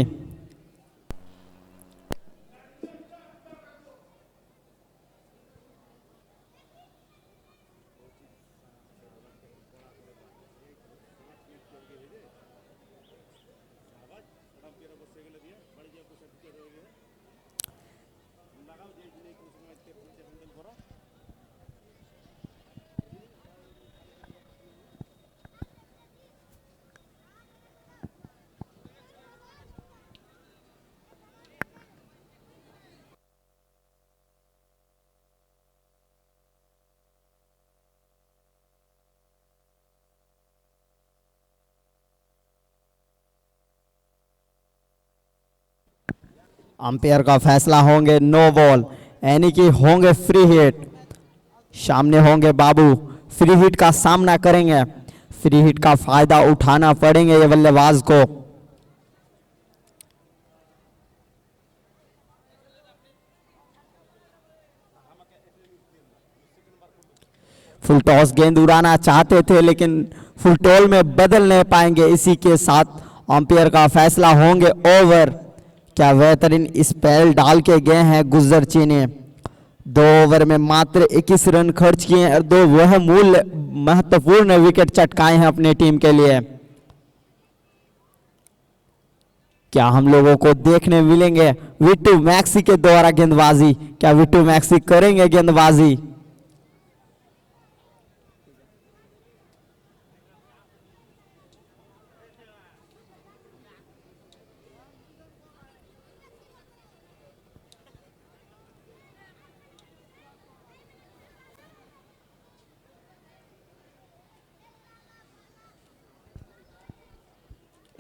अंपायर का फैसला होंगे नो बॉल, यानी कि होंगे फ्री हिट। सामने होंगे बाबू, फ्री हिट का सामना करेंगे। फ्री हिट का फायदा उठाना पड़ेंगे ये बल्लेबाज को। फुल टॉस गेंद उड़ाना चाहते थे, लेकिन फुल टॉल में बदल नहीं पाएंगे। इसी के साथ अंपायर का फैसला होंगे ओवर। क्या बेहतरीन स्पेल डाल के गए हैं गुज्जर चीनी। 2 ओवर में मात्र 21 रन खर्च किए हैं और 2 वह मूल महत्वपूर्ण विकेट चटकाए हैं अपने टीम के लिए। क्या हम लोगों को देखने मिलेंगे विट्टू मैक्सी के द्वारा गेंदबाजी? क्या विट्टू मैक्सी करेंगे गेंदबाजी?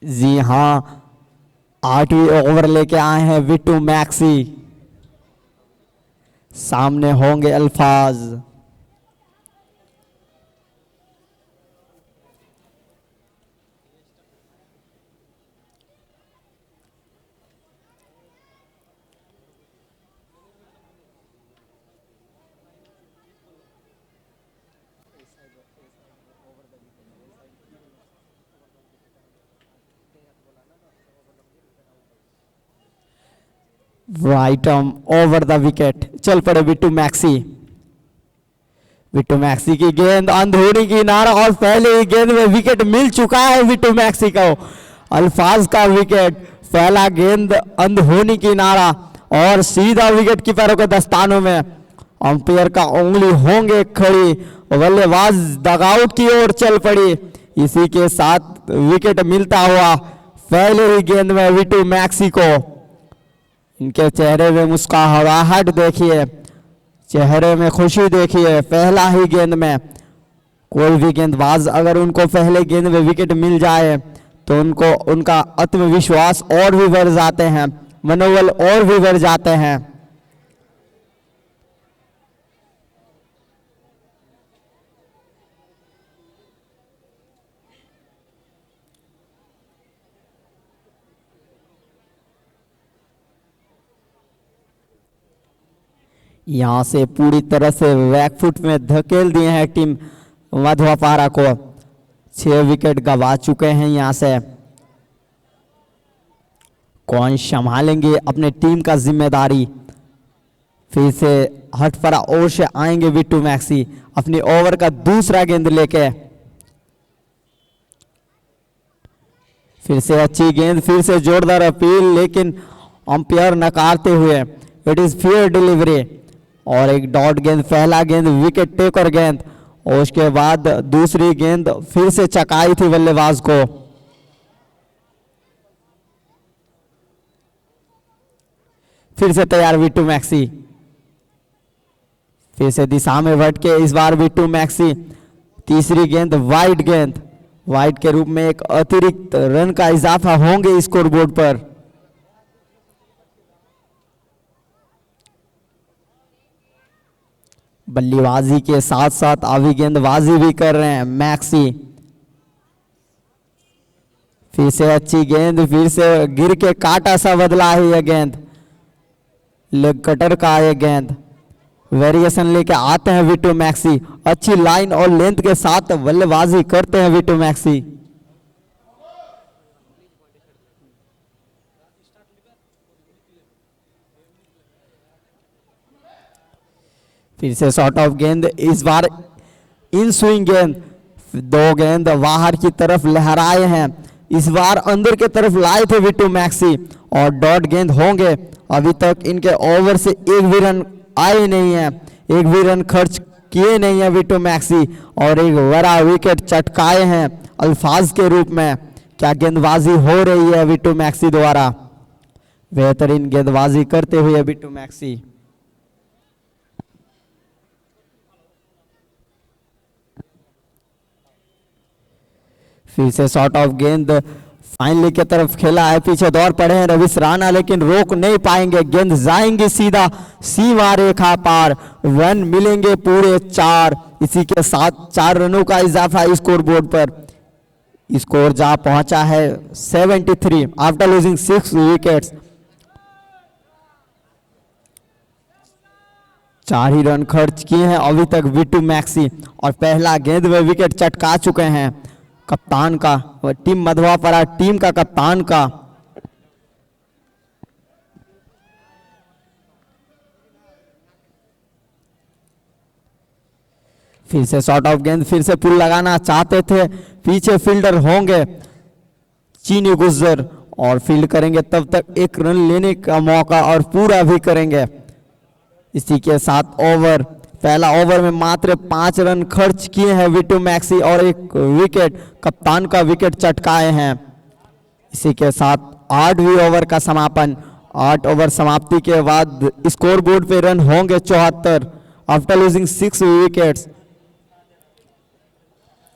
जी हाँ, 8वीं ओवर लेके आए हैं विट्टू मैक्सी। सामने होंगे अल्फाज। Right arm over the wicket, चल पड़े विट्टू मैक्सी। विट्टू मैक्सी की गेंद अंधोनी की नारा और पहले ही गेंद में विकेट मिल चुका है विट्टू मैक्सी को। अल्फाज का विकेट, पहला गेंद अंधोनी की नारा और सीधा विकेट कीपरों के दस्तानों में। अंपायर का उंगली होंगे खड़ी, बल्लेबाज डगआउट की ओर चल पड़ी। इसी के साथ विकेट मिलता हुआ पहले ही गेंद में विट्टू मैक्सी को। इनके चेहरे में मुस्कुराहट देखिए, चेहरे में खुशी देखिए। पहला ही गेंद में कोई भी गेंदबाज अगर उनको पहले गेंद में विकेट मिल जाए तो उनको उनका आत्मविश्वास और भी बढ़ जाते हैं, मनोबल और भी बढ़ जाते हैं। यहां से पूरी तरह से बैकफुट में धकेल दिए हैं टीम मधवापारा को। 6 विकेट गंवा चुके हैं। यहां से कौन संभालेंगे अपने टीम का जिम्मेदारी। फिर से हटफरा ओवर से आएंगे बिट्टू मैक्सी अपनी ओवर का दूसरा गेंद लेके। फिर से अच्छी गेंद, फिर से जोरदार अपील, लेकिन अंपायर नकारते हुए इट इज फेयर डिलीवरी और एक डॉट गेंद, पहला गेंद विकेट टेकर गेंद और उसके बाद दूसरी गेंद फिर से चकाई थी बल्लेबाज को। फिर से तैयार बिट्टू मैक्सी, फिर से दिशा में भटके इस बार बिट्टू मैक्सी। तीसरी गेंद वाइड के रूप में एक अतिरिक्त रन का इजाफा होंगे स्कोरबोर्ड पर। बल्लेबाजी के साथ साथ अभी गेंदबाजी भी कर रहे हैं मैक्सी। फिर से अच्छी गेंद, फिर से गिर के काटा सा बदला है यह गेंद, लेग कटर का यह गेंद। वेरिएशन लेके आते हैं बिट्टू मैक्सी, अच्छी लाइन और लेंथ के साथ बल्लेबाजी करते हैं बिट्टू मैक्सी। फिर से शॉर्ट ऑफ गेंद, इस बार इन स्विंग गेंद। 2 गेंद बाहर की तरफ लहराए हैं, इस बार अंदर की तरफ लाए थे बिट्टू मैक्सी और डॉट गेंद होंगे। अभी तक इनके ओवर से एक भी रन आए नहीं है, एक भी रन खर्च किए नहीं है बिट्टू मैक्सी और एक बड़ा विकेट चटकाए हैं अल्फाज के रूप में। क्या गेंदबाजी हो रही है बिट्टू मैक्सी द्वारा, बेहतरीन गेंदबाजी करते हुए बिट्टू मैक्सी। फिर से शॉर्ट ऑफ गेंद फाइनली की तरफ खेला है, पीछे दौड़ पड़े हैं रविश राणा लेकिन रोक नहीं पाएंगे, गेंद जाएंगे सीधा सीमा रेखा पार। रन मिलेंगे पूरे 4, इसी के साथ 4 रनों का इजाफा स्कोर बोर्ड पर। स्कोर जा पहुंचा है 73 आफ्टर लूजिंग 6 विकेट्स। 4 ही रन खर्च किए हैं अभी तक बिट्टू मैक्सी और पहला गेंद में विकेट चटका चुके हैं कप्तान का, टीम मधवापारा टीम का कप्तान का। फिर से शॉर्ट ऑफ गेंद, फिर से पुल लगाना चाहते थे, पीछे फील्डर होंगे चीनी गुज्जर और फील्ड करेंगे तब तक 1 रन लेने का मौका और पूरा भी करेंगे। इसी के साथ ओवर, पहला ओवर में मात्र 5 रन खर्च किए हैं बिट्टू मैक्सी और 1 विकेट, कप्तान का विकेट चटकाए हैं। इसी के साथ 8वीं ओवर का समापन। 8 ओवर समाप्ति के बाद स्कोर बोर्ड पे रन होंगे 74 आफ्टर लूजिंग 6 विकेट्स।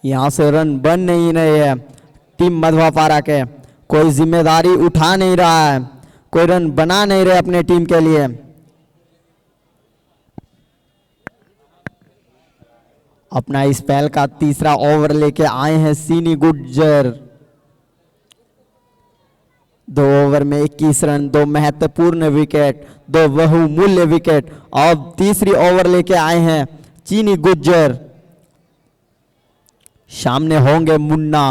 यहां से रन बन नहीं रहे हैं टीम मधवापारा के, कोई जिम्मेदारी उठा नहीं रहा है, कोई रन बना नहीं रहे अपने टीम के लिए। अपना इस पहल का तीसरा ओवर लेके आए हैं सीनी गुज्जर। 2 ओवर में 21 रन, 2 महत्वपूर्ण विकेट, 2 बहुमूल्य विकेट। अब तीसरी ओवर लेके आए हैं चीनी गुज्जर, सामने होंगे मुन्ना।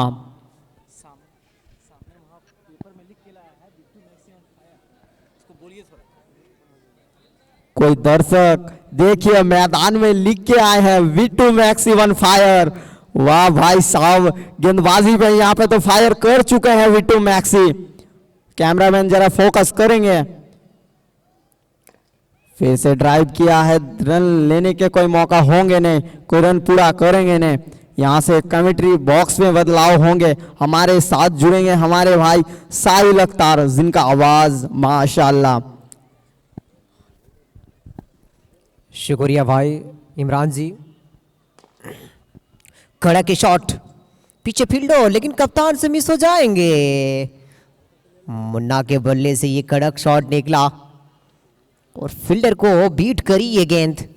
कोई दर्शक देखिए मैदान में लिख के आए हैं बिट्टू मैक्सी वन फायर। वाह भाई साहब, गेंदबाजी पे यहाँ पे तो फायर कर चुके हैं बिट्टू मैक्सी। कैमरामैन जरा फोकस करेंगे। फिर से ड्राइव किया है, रन लेने के कोई मौका होंगे नहीं, कोई रन पूरा करेंगे नहीं। यहाँ से कमेंट्री बॉक्स में बदलाव होंगे, हमारे साथ जुड़ेंगे हमारे भाई साहिल अख्तर जिनका आवाज माशाल्लाह। शुक्रिया भाई इमरान जी। कड़क शॉट, पीछे फील्डर लेकिन कप्तान से मिस हो जाएंगे। मुन्ना के बल्ले से ये कड़क शॉट निकला और फील्डर को बीट करी ये गेंद।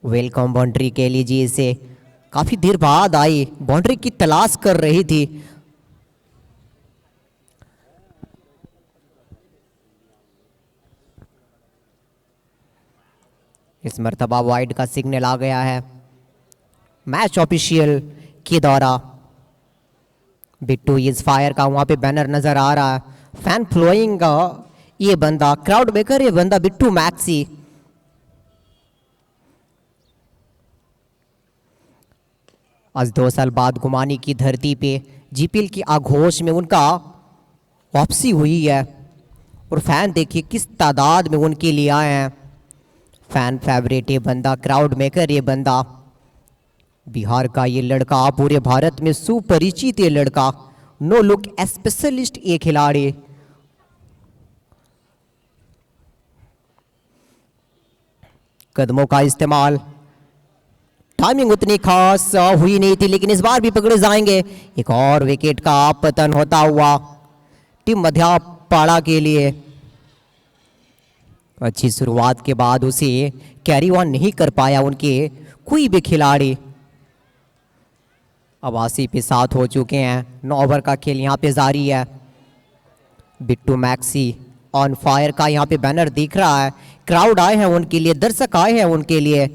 वेलकम बाउंड्री कह लीजिए इसे, काफी देर बाद आई, बाउंड्री की तलाश कर रही थी। इस मर्तबा वाइड का सिग्नल आ गया है मैच ऑफिशियल के द्वारा। बिट्टू इज फायर का वहां पे बैनर नजर आ रहा है, फैन फ्लोइंग का ये बंदा, क्राउड मेकर ये बंदा बिट्टू मैक्सी। आज 2 साल बाद गुमानी की धरती पे जीपीएल की आघोष में उनका वापसी हुई है और फैन देखिए किस तादाद में उनके लिए आए हैं। फैन फेवरेट ये बंदा, क्राउड मेकर ये बंदा, बिहार का ये लड़का, पूरे भारत में सुपरिचित ये लड़का, नो लुक स्पेशलिस्ट ये खिलाड़ी। कदमों का इस्तेमाल, टाइमिंग उतनी खास हुई नहीं थी लेकिन इस बार भी पकड़े जाएंगे। एक और विकेट का पतन होता हुआ टीम मध्यापाड़ा के लिए। अच्छी शुरुआत के बाद उसे कैरी ऑन नहीं कर पाया उनके कोई भी खिलाड़ी। अब 80 पे 7 हो चुके हैं, 9 ओवर का खेल यहाँ पे जारी है। बिट्टू मैक्सी ऑन फायर का यहाँ पे बैनर दिख रहा है, क्राउड आए हैं उनके लिए, दर्शक आए हैं उनके लिए,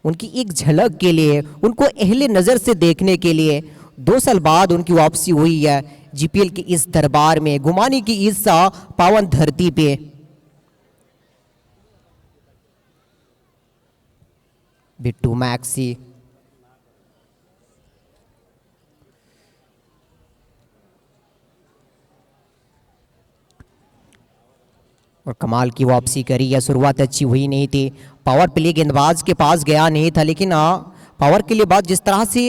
उनकी एक झलक के लिए, उनको अहले नज़र से देखने के लिए। 2 साल बाद उनकी वापसी हुई है जीपीएल के इस दरबार में, गुमानी की इस पावन धरती पे। बिट्टू मैक्सी और कमाल की वापसी करी है। शुरुआत अच्छी हुई नहीं थी, पावर प्ले गेंदबाज के पास गया नहीं था, लेकिन पावर के लिए बाद जिस तरह से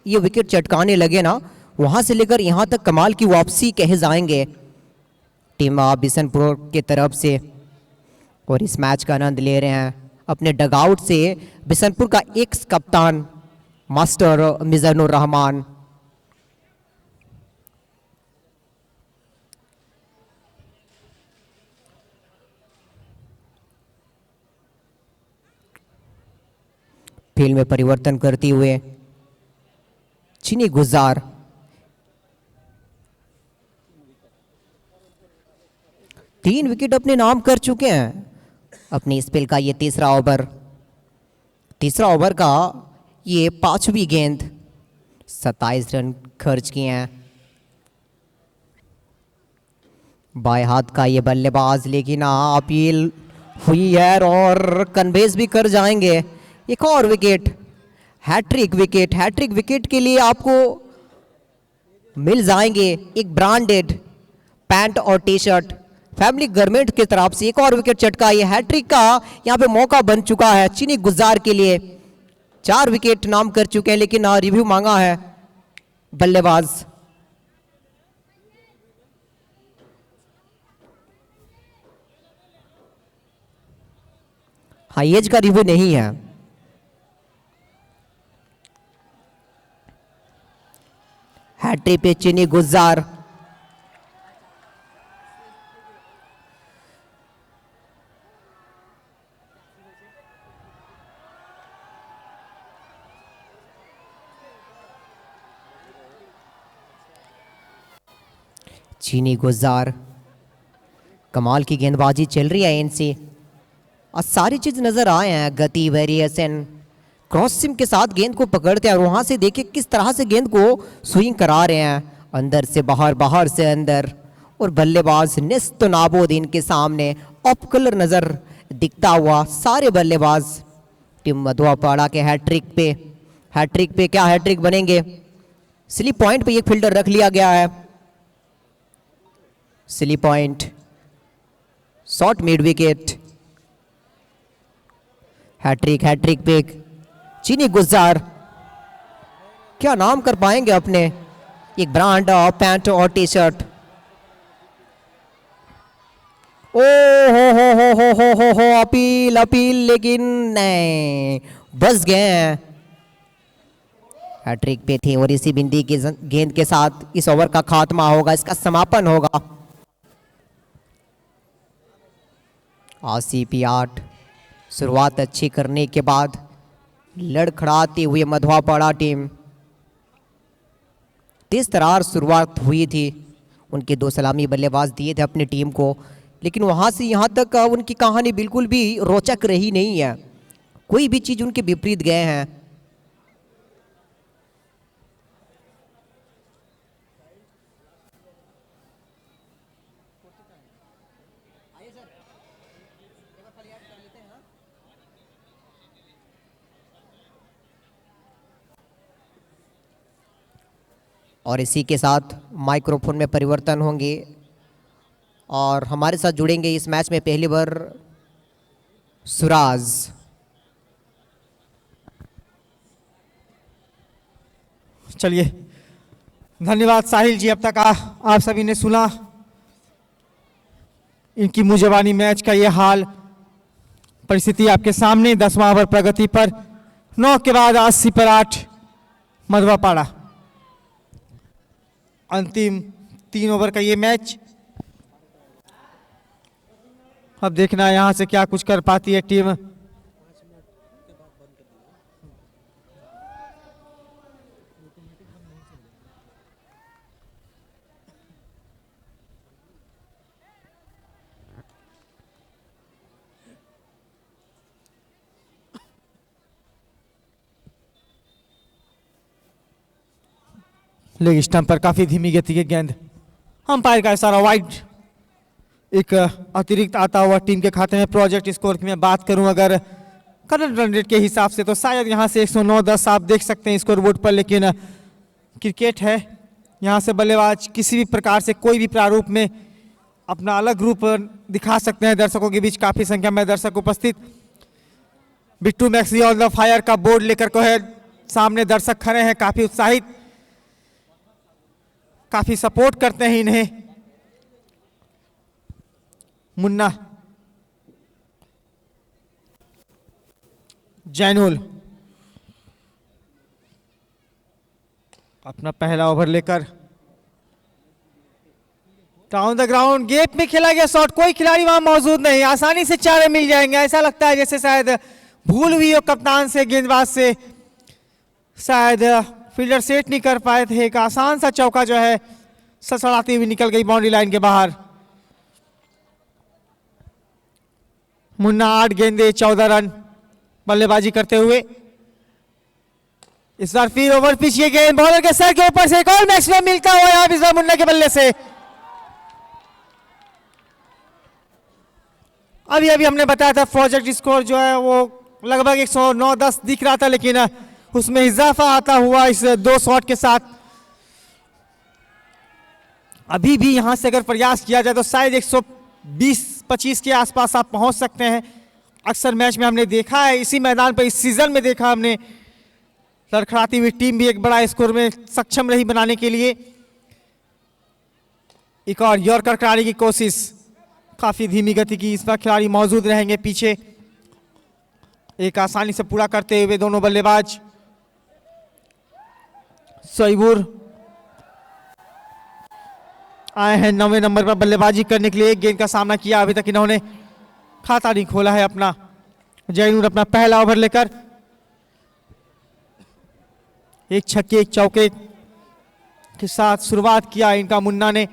ये विकेट चटकाने लगे ना, वहां से लेकर यहां तक कमाल की वापसी कहे जाएंगे टीम बिशनपुर के तरफ से। और इस मैच का आनंद ले रहे हैं अपने डगआउट से बिशनपुर का एक्स कप्तान मास्टर मिजानुर रहमान। फील्ड में परिवर्तन करते हुए चीनी गुजार, 3 विकेट अपने नाम कर चुके हैं अपनी स्पेल का ये तीसरा ओवर का ये 5वीं गेंद, 27 रन खर्च किए हैं। बाएं हाथ का ये बल्लेबाज, लेकिन अपील हुई है और कन्वेज भी कर जाएंगे। एक और विकेट, हैट्रिक विकेट के लिए आपको मिल जाएंगे एक ब्रांडेड पैंट और टी शर्ट फैमिली गारमेंट की तरफ से। एक और विकेट चटका, ये हैट्रिक का यहाँ पे मौका बन चुका है चीनी गुजार के लिए। 4 विकेट नाम कर चुके हैं, लेकिन रिव्यू मांगा है बल्लेबाज। हाँ, एज का रिव्यू नहीं है। हैट्रिक पे चीनी गुजार, चीनी गुजार, कमाल की गेंदबाजी चल रही है इनसे। और सारी चीज नजर आए हैं, गति, वेरिएशन, क्रॉस सिम के साथ गेंद को पकड़ते हैं और वहां से देखिए किस तरह से गेंद को स्विंग करा रहे हैं, अंदर से बाहर, बाहर से अंदर। और बल्लेबाज नेस्त नाबूद इनके सामने ऑफ कलर नजर दिखता हुआ। सारे बल्लेबाज टीम मधुआपाड़ा के हैट्रिक पे क्या हैट्रिक बनेंगे। स्लिप पॉइंट पे एक फील्डर रख लिया गया है, slip point, short mid wicket, hat-trick पे चीनी गुजार क्या नाम कर पाएंगे अपने, एक ब्रांड पैंट और टी शर्ट। ओ हो अपील, लेकिन नहीं, बस गए हैं हैट्रिक पे थे और इसी बिंदी की गेंद के साथ इस ओवर का खात्मा होगा, इसका समापन होगा। आसिफ 8 शुरुआत अच्छी करने के बाद लड़खड़ाती हुई मधवापाड़ा टीम, तेज तरार शुरुआत हुई थी। उनके 2 सलामी बल्लेबाज दिए थे अपनी टीम को, लेकिन वहां से यहां तक उनकी कहानी बिल्कुल भी रोचक रही नहीं है। कोई भी चीज उनके विपरीत गए हैं। और इसी के साथ माइक्रोफोन में परिवर्तन होंगे और हमारे साथ जुड़ेंगे इस मैच में पहली बार सुराज। चलिए, धन्यवाद साहिल जी। अब तक आप सभी ने सुना इनकी मुंहजबानी मैच का ये हाल, परिस्थिति आपके सामने। 10वां ओवर प्रगति पर, 9 के बाद 80 पर 8 मधवापाड़ा। अंतिम 3 ओवर का ये मैच। अब देखना यहां से क्या कुछ कर पाती है टीम। लेग स्टंप पर काफी धीमी गति की गेंद, अंपायर का इशारा वाइड। एक अतिरिक्त आता हुआ टीम के खाते में। प्रोजेक्ट स्कोर की मैं बात करूं अगर करंट रन रेट के हिसाब से तो शायद यहां से 109-10 आप देख सकते हैं स्कोर बोर्ड पर, लेकिन क्रिकेट है, यहां से बल्लेबाज किसी भी प्रकार से कोई भी प्रारूप में अपना अलग रूप दिखा सकते हैं। दर्शकों के बीच काफी संख्या में दर्शक उपस्थित। Bittu maxi on the fire का बोर्ड लेकर को है, सामने दर्शक खड़े हैं, काफी उत्साहित, काफी सपोर्ट करते हैं इन्हें। मुन्ना, जैनुल अपना पहला ओवर लेकर डाउन द ग्राउंड, गेप में खेला गया शॉट, कोई खिलाड़ी वहां मौजूद नहीं, आसानी से चारे मिल जाएंगे। ऐसा लगता है जैसे शायद भूल हुई हो कप्तान से, गेंदबाज से, शायद फील्डर सेट नहीं कर पाए थे। एक आसान सा चौका जो है सड़सड़ाती हुई निकल गई बाउंड्री लाइन के बाहर। मुन्ना 8 गेंदे 14 रन बल्लेबाजी करते हुए। इस बार फिर ओवर पिच ये गेंद बॉलर के सर के ऊपर से एक और मैक्सिमम मिलता हुआ यहां इस बार मुन्ना के बल्ले से। अभी अभी हमने बताया था प्रोजेक्ट स्कोर जो है वो लगभग 109-10 दिख रहा था, लेकिन उसमें इजाफा आता हुआ इस 2 शॉट के साथ। अभी भी यहां से अगर प्रयास किया जाए तो शायद 120-25 के आसपास आप पहुंच सकते हैं। अक्सर मैच में हमने देखा है, इसी मैदान पर इस सीजन में देखा हमने, लड़खड़ाती हुई टीम भी एक बड़ा स्कोर में सक्षम रही बनाने के लिए। एक और यॉर्कर कराने की कोशिश, काफी धीमी गति की, इस पर खिलाड़ी मौजूद रहेंगे पीछे, एक आसानी से पूरा करते हुए दोनों बल्लेबाज। सईबुर आए हैं 9वें नंबर पर बल्लेबाजी करने के लिए। एक गेंद का सामना किया, अभी तक इन्होंने खाता नहीं खोला है अपना। जैनूर अपना पहला ओवर लेकर, एक छक्के एक चौके के साथ शुरुआत किया इनका मुन्ना ने।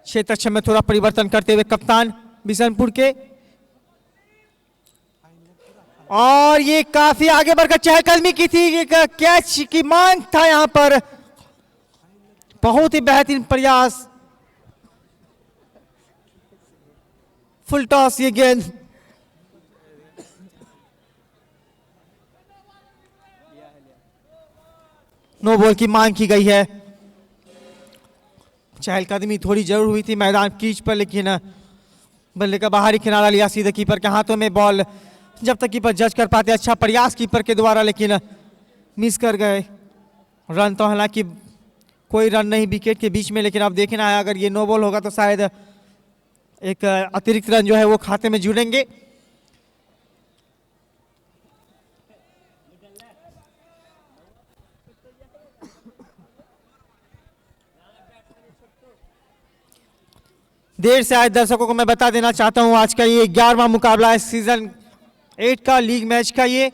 क्षेत्र में थोड़ा परिवर्तन करते हुए कप्तान बिशनपुर के, और ये काफी आगे बढ़कर चहलकदमी की थी, एक कैच की मांग था यहां पर। बहुत ही बेहतरीन प्रयास, फुल टॉस ये गेंद। नो बॉल की मांग की गई है। चहलकदमी थोड़ी जरूर हुई थी मैदान कीच पर, लेकिन बल्ले का बाहरी किनारा लिया सीधे कीपर के हाथों में बॉल। जब तक कीपर जज कर पाते, अच्छा प्रयास कीपर के द्वारा, लेकिन मिस कर गए। रन तो हालांकि कोई रन नहीं विकेट के बीच में, लेकिन अब देखना है अगर ये नो बॉल होगा तो शायद एक अतिरिक्त रन जो है वो खाते में जुड़ेंगे। देर से आए दर्शकों को मैं बता देना चाहता हूं, आज का ये 11वां मुकाबला है सीजन 8 का, लीग मैच का ये,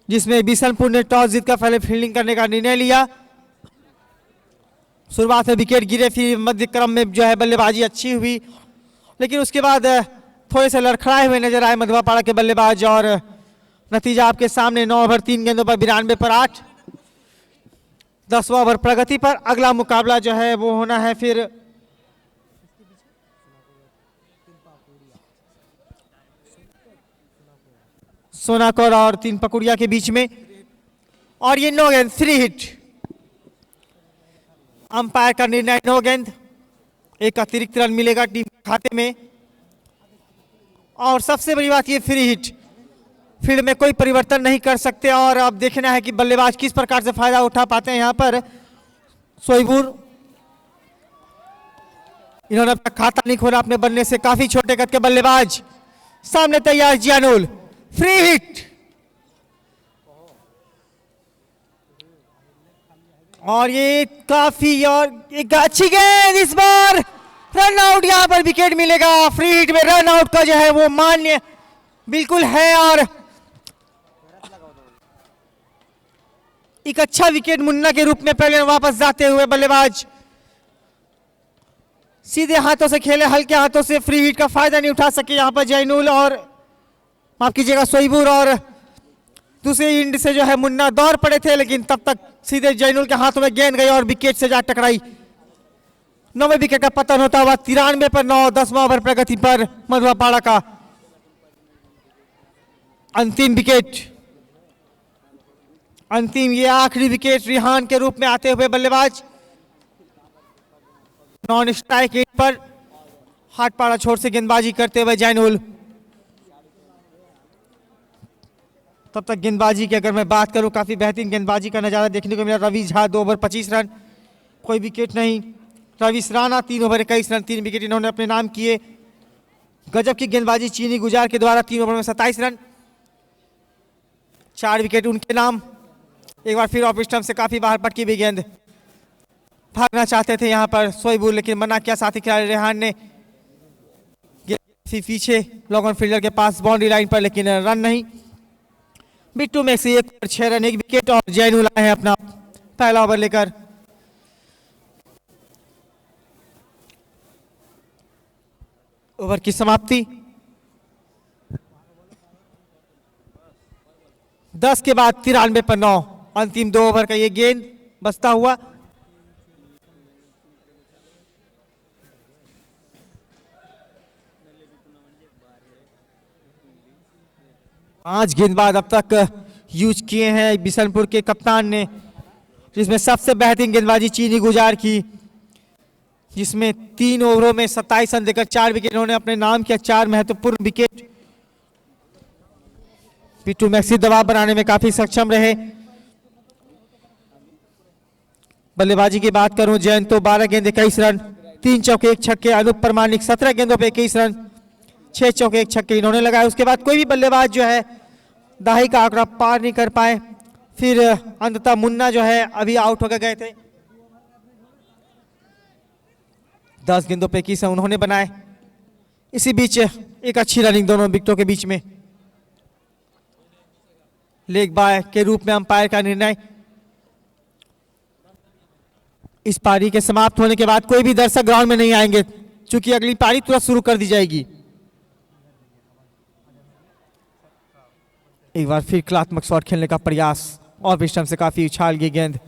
जिसमें बिशनपुर ने टॉस जीतकर पहले फील्डिंग करने का निर्णय लिया। शुरुआत में विकेट गिरे, फिर मध्य क्रम में जो है बल्लेबाजी अच्छी हुई, लेकिन उसके बाद थोड़े से लड़खड़ाए हुए नजर आए मधवापाड़ा के बल्लेबाज, और नतीजा आपके सामने 9 ओवर 3 गेंदों पर 92 पर 8, 10वां ओवर प्रगति पर। अगला मुकाबला जो है वो होना है फिर सोनाकोर और 3 पकुड़िया के बीच में, और ये 9 गेंद 3 हिट। अंपायर का निर्णय 9 गेंद, एक अतिरिक्त रन मिलेगा टीम के खाते में, और सबसे बड़ी बात ये फ्री हिट, फील्ड में कोई परिवर्तन नहीं कर सकते, और अब देखना है कि बल्लेबाज किस प्रकार से फायदा उठा पाते हैं। यहां पर सोईबुर, इन्होंने अपना खाता नहीं खोला अपने बनने से, काफी छोटे कद के बल्लेबाज, सामने तैयार जियानुल, फ्री हिट, और ये काफी, और एक अच्छी गेंद, इस बार रन आउट, यहां पर विकेट मिलेगा। फ्री हिट में रन आउट का जो है वो मान्य बिल्कुल है, और एक अच्छा विकेट मुन्ना के रूप में पहले वापस जाते हुए बल्लेबाज सीधे हाथों से खेले, हल्के हाथों से फ्री हिट का फायदा नहीं उठा सके यहां पर जैनुल, और माफ कीजिएगा सोईबुर, और दूसरे एंड से जो है मुन्ना दौड़ पड़े थे, लेकिन तब तक सीधे जैनुल के हाथों में गेंद गई और विकेट से जा टकराई। 9वें विकेट का पतन होता हुआ 93 पर 9, 10वां ओवर प्रगति पर मधवापाड़ा का। अंतिम विकेट, अंतिम ये आखिरी विकेट रिहान के रूप में आते हुए बल्लेबाज, नॉन स्ट्राइक एट पर हाटपाड़ा छोर से गेंदबाजी करते हुए जैनुल। तब तक गेंदबाजी की अगर मैं बात करूं, काफी बेहतरीन गेंदबाजी का नजारा देखने को मिला। रवि झा 2 ओवर 25 रन, कोई विकेट नहीं। Ravi Rana 3 over 21 run, 3 wicket इन्होंने अपने नाम किए। गजब की गेंदबाजी चीनी गुजार के द्वारा, 3 ओवर में 27 रन, 4 विकेट उनके नाम। एक बार फिर ऑफ स्टंप से काफी बाहर पटकी हुई गेंद, भागना चाहते थे यहां पर सोईबुर, लेकिन मना किया साथी खिलाड़ी रेहान ने। पीछे लॉग ऑन फील्डर के पास बाउंड्री लाइन पर, लेकिन रन नहीं। बिट्टू में से 1 ओवर 6 रन, 1 विकेट, और जैनुल आए हैं अपना पहला ओवर लेकर। ओवर की समाप्ति 10 के बाद 93 पर 9, अंतिम 2 ओवर का ये गेंद बचता हुआ। पांच गेंदबाज अब तक यूज किए हैं बिशनपुर के कप्तान ने, जिसमें सबसे बेहतरीन गेंदबाजी चीनी गुजार की, जिसमें 3 ओवरों में 27 रन देकर 4 विकेट इन्होंने अपने नाम किया। 4 महत्वपूर्ण विकेट। पिट्टू मैक्सी दबाव बनाने में काफी सक्षम रहे। बल्लेबाजी की बात करूं, जयंत तो 12 गेंद 21 रन, 3 चौके 1 छक्के। अनूप परमानिक 17 गेंदों पे 21 रन, 6 चौके 1 छक्के इन्होंने लगाए। उसके बाद कोई भी बल्लेबाज जो है दाही का आंकड़ा पार नहीं कर पाए। फिर अंततः मुन्ना जो है अभी आउट होकर गए थे। 10 गेंदों पे 21 उन्होंने बनाए। इसी बीच एक अच्छी रनिंग दोनों विकेटों के बीच में। लेग बाय के रूप में अंपायर का निर्णय। इस पारी के समाप्त होने के बाद कोई भी दर्शक ग्राउंड में नहीं आएंगे, क्योंकि अगली पारी तुरंत शुरू कर दी जाएगी। एक बार फिर कलात्मक शॉट खेलने का प्रयास, और विस्टम से काफी उछाल गई गेंद।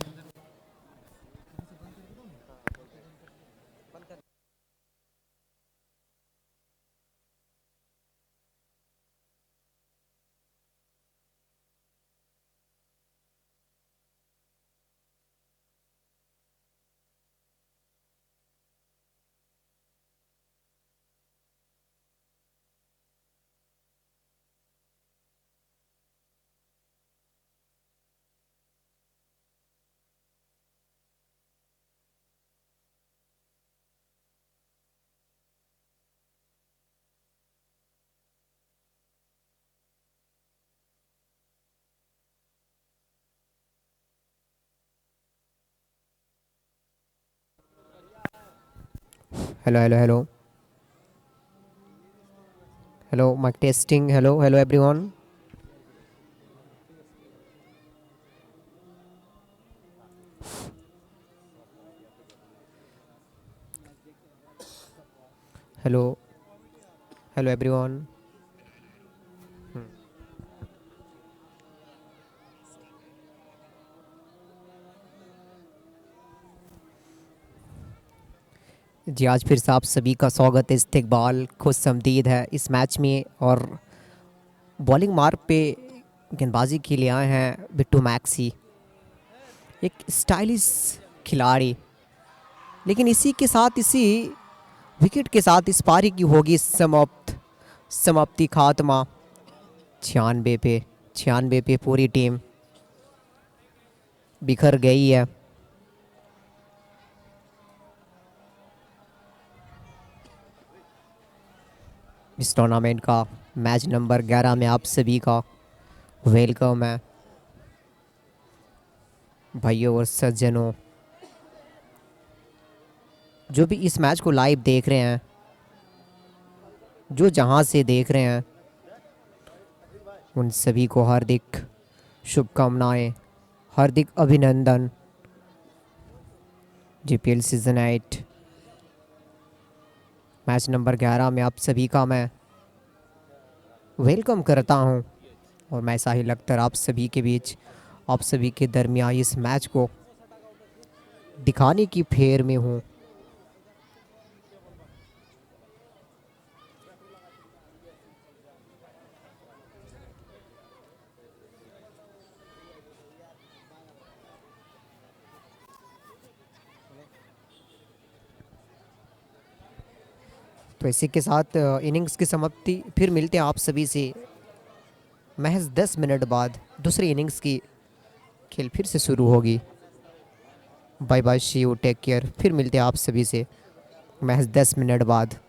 Hello hello hello. Hello, mic testing. Hello, hello everyone. Hello, hello everyone. जी आज फिर से आप सभी का स्वागत है, इस्तकबाल खुशामदीद है इस मैच में। और बॉलिंग मार्क पे गेंदबाजी के लिए आए हैं बिट्टू मैक्सी, एक स्टाइलिश खिलाड़ी। लेकिन इसी के साथ, इसी विकेट के साथ इस पारी की होगी समाप्ति खात्मा। 96 पे पूरी टीम बिखर गई है। इस टूर्नामेंट का मैच नंबर 11 में आप सभी का वेलकम है। भाइयों और सज्जनों, जो भी इस मैच को लाइव देख रहे हैं, जो जहां से देख रहे हैं, उन सभी को हार्दिक शुभकामनाएं, हार्दिक अभिनंदन। जीपीएल सीजन 8 मैच नंबर 11 में आप सभी का मैं वेलकम करता हूं। और मैं साहिल अख्तर आप सभी के बीच, आप सभी के दरमियान इस मैच को दिखाने की फेर में हूं। तो इसी के साथ इनिंग्स की समाप्ति, फिर मिलते हैं आप सभी से महज 10 मिनट बाद। दूसरी इनिंग्स की खेल फिर से शुरू होगी। Bye bye, see you, take care. फिर मिलते हैं आप सभी से महज 10 मिनट बाद।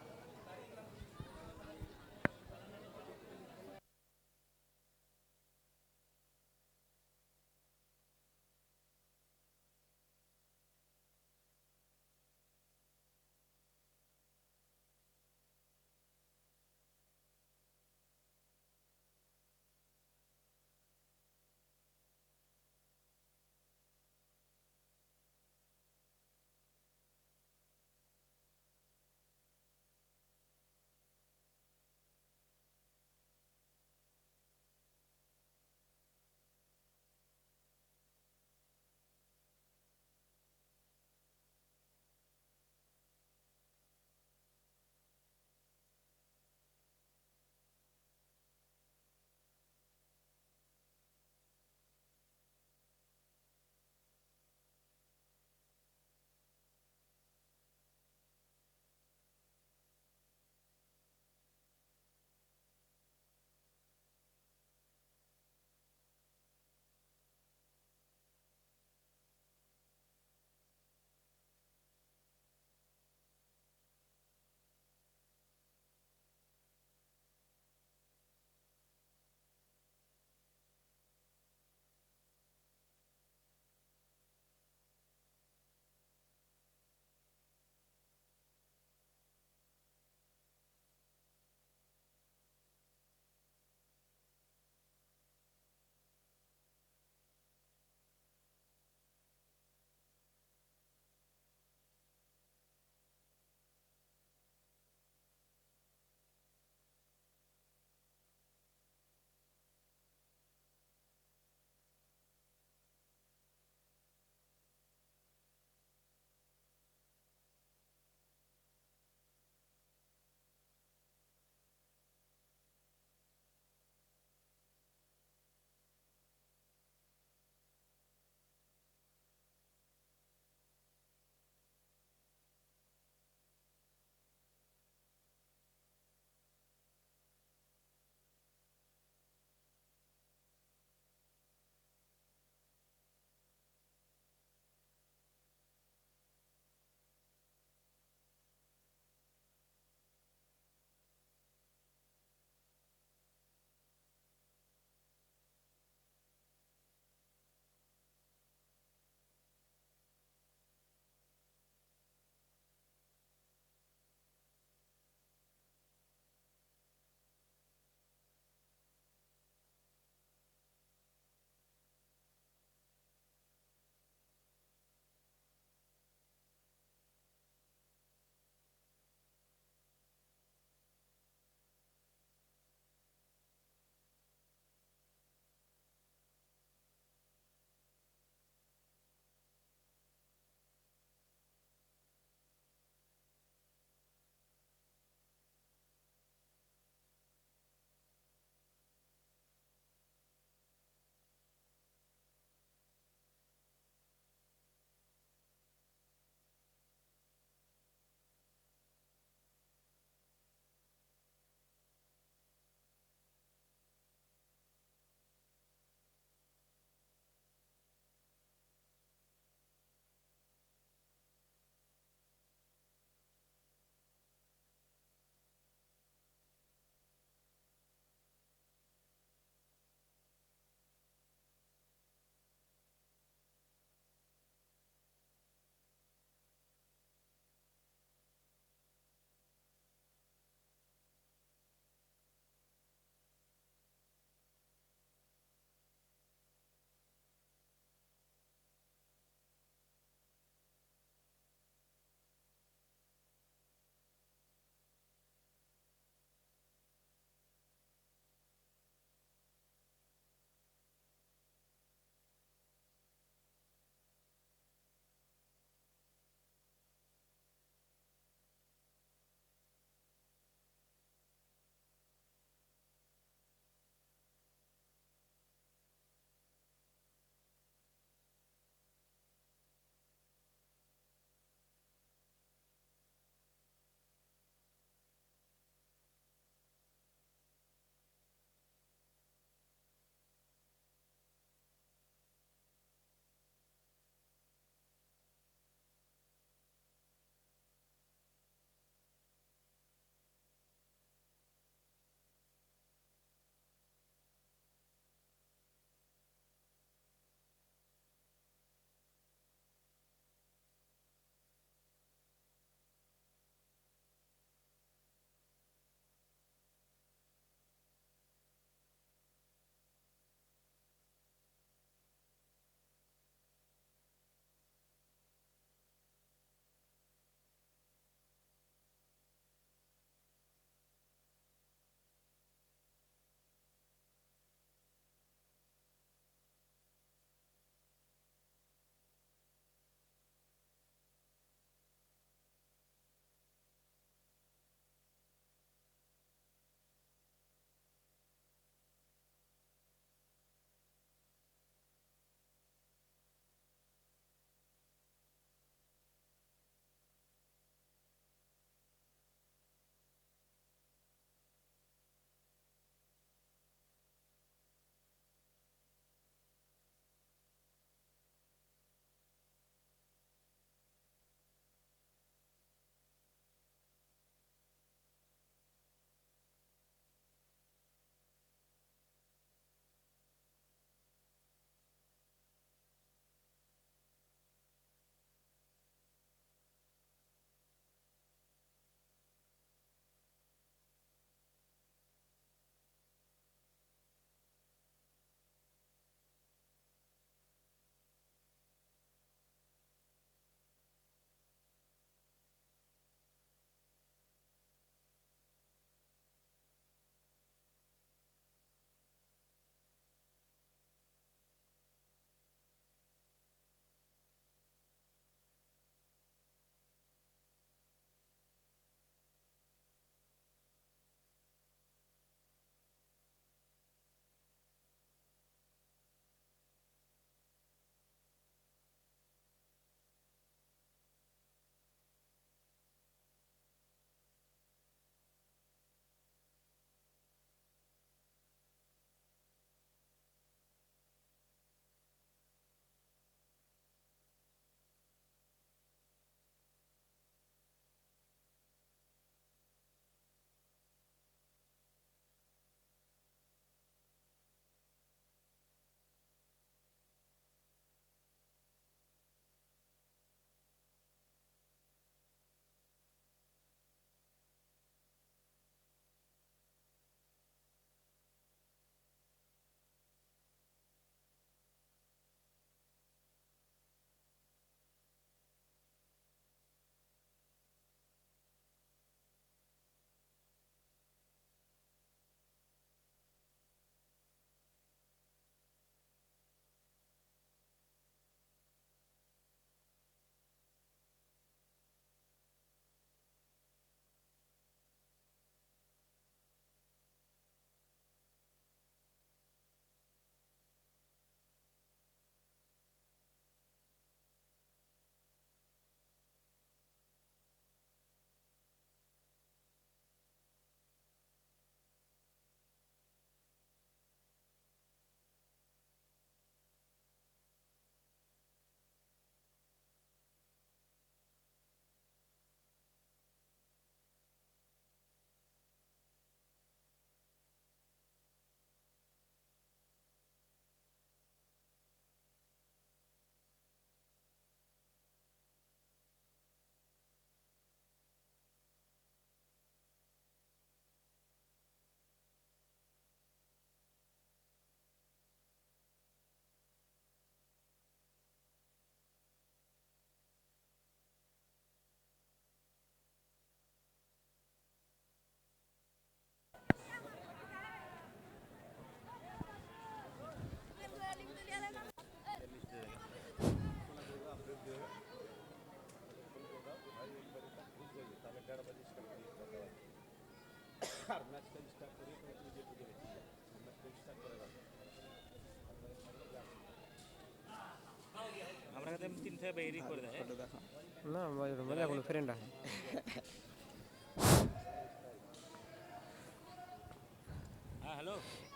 না মজা কোনো ফ্রেন্ড আছে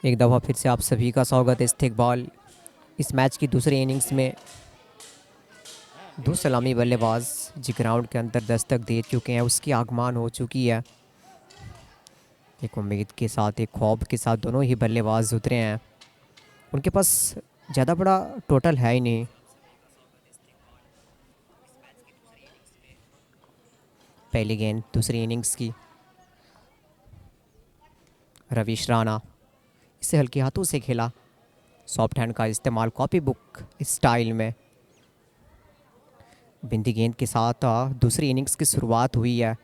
एक दफ़ा फिर से आप सभी का स्वागत है इस्तेकबाल इस मैच की दूसरी इनिंग्स में। दो सलामी बल्लेबाज जो ग्राउंड के अंदर दस्तक दे चुके हैं, उसकी आगमान हो चुकी है। एक उम्मीद के साथ, एक ख्वाब के साथ दोनों ही बल्लेबाज उतरे हैं। उनके पास ज़्यादा बड़ा टोटल है ही नहीं। पहली गेंद दूसरी इनिंग्स की, रवीश राणा इसे हल्के हाथों से खेला। सॉफ्ट हैंड का इस्तेमाल कॉपी बुक स्टाइल में। बिंदी गेंद के साथ दूसरी इनिंग्स की शुरुआत हुई है,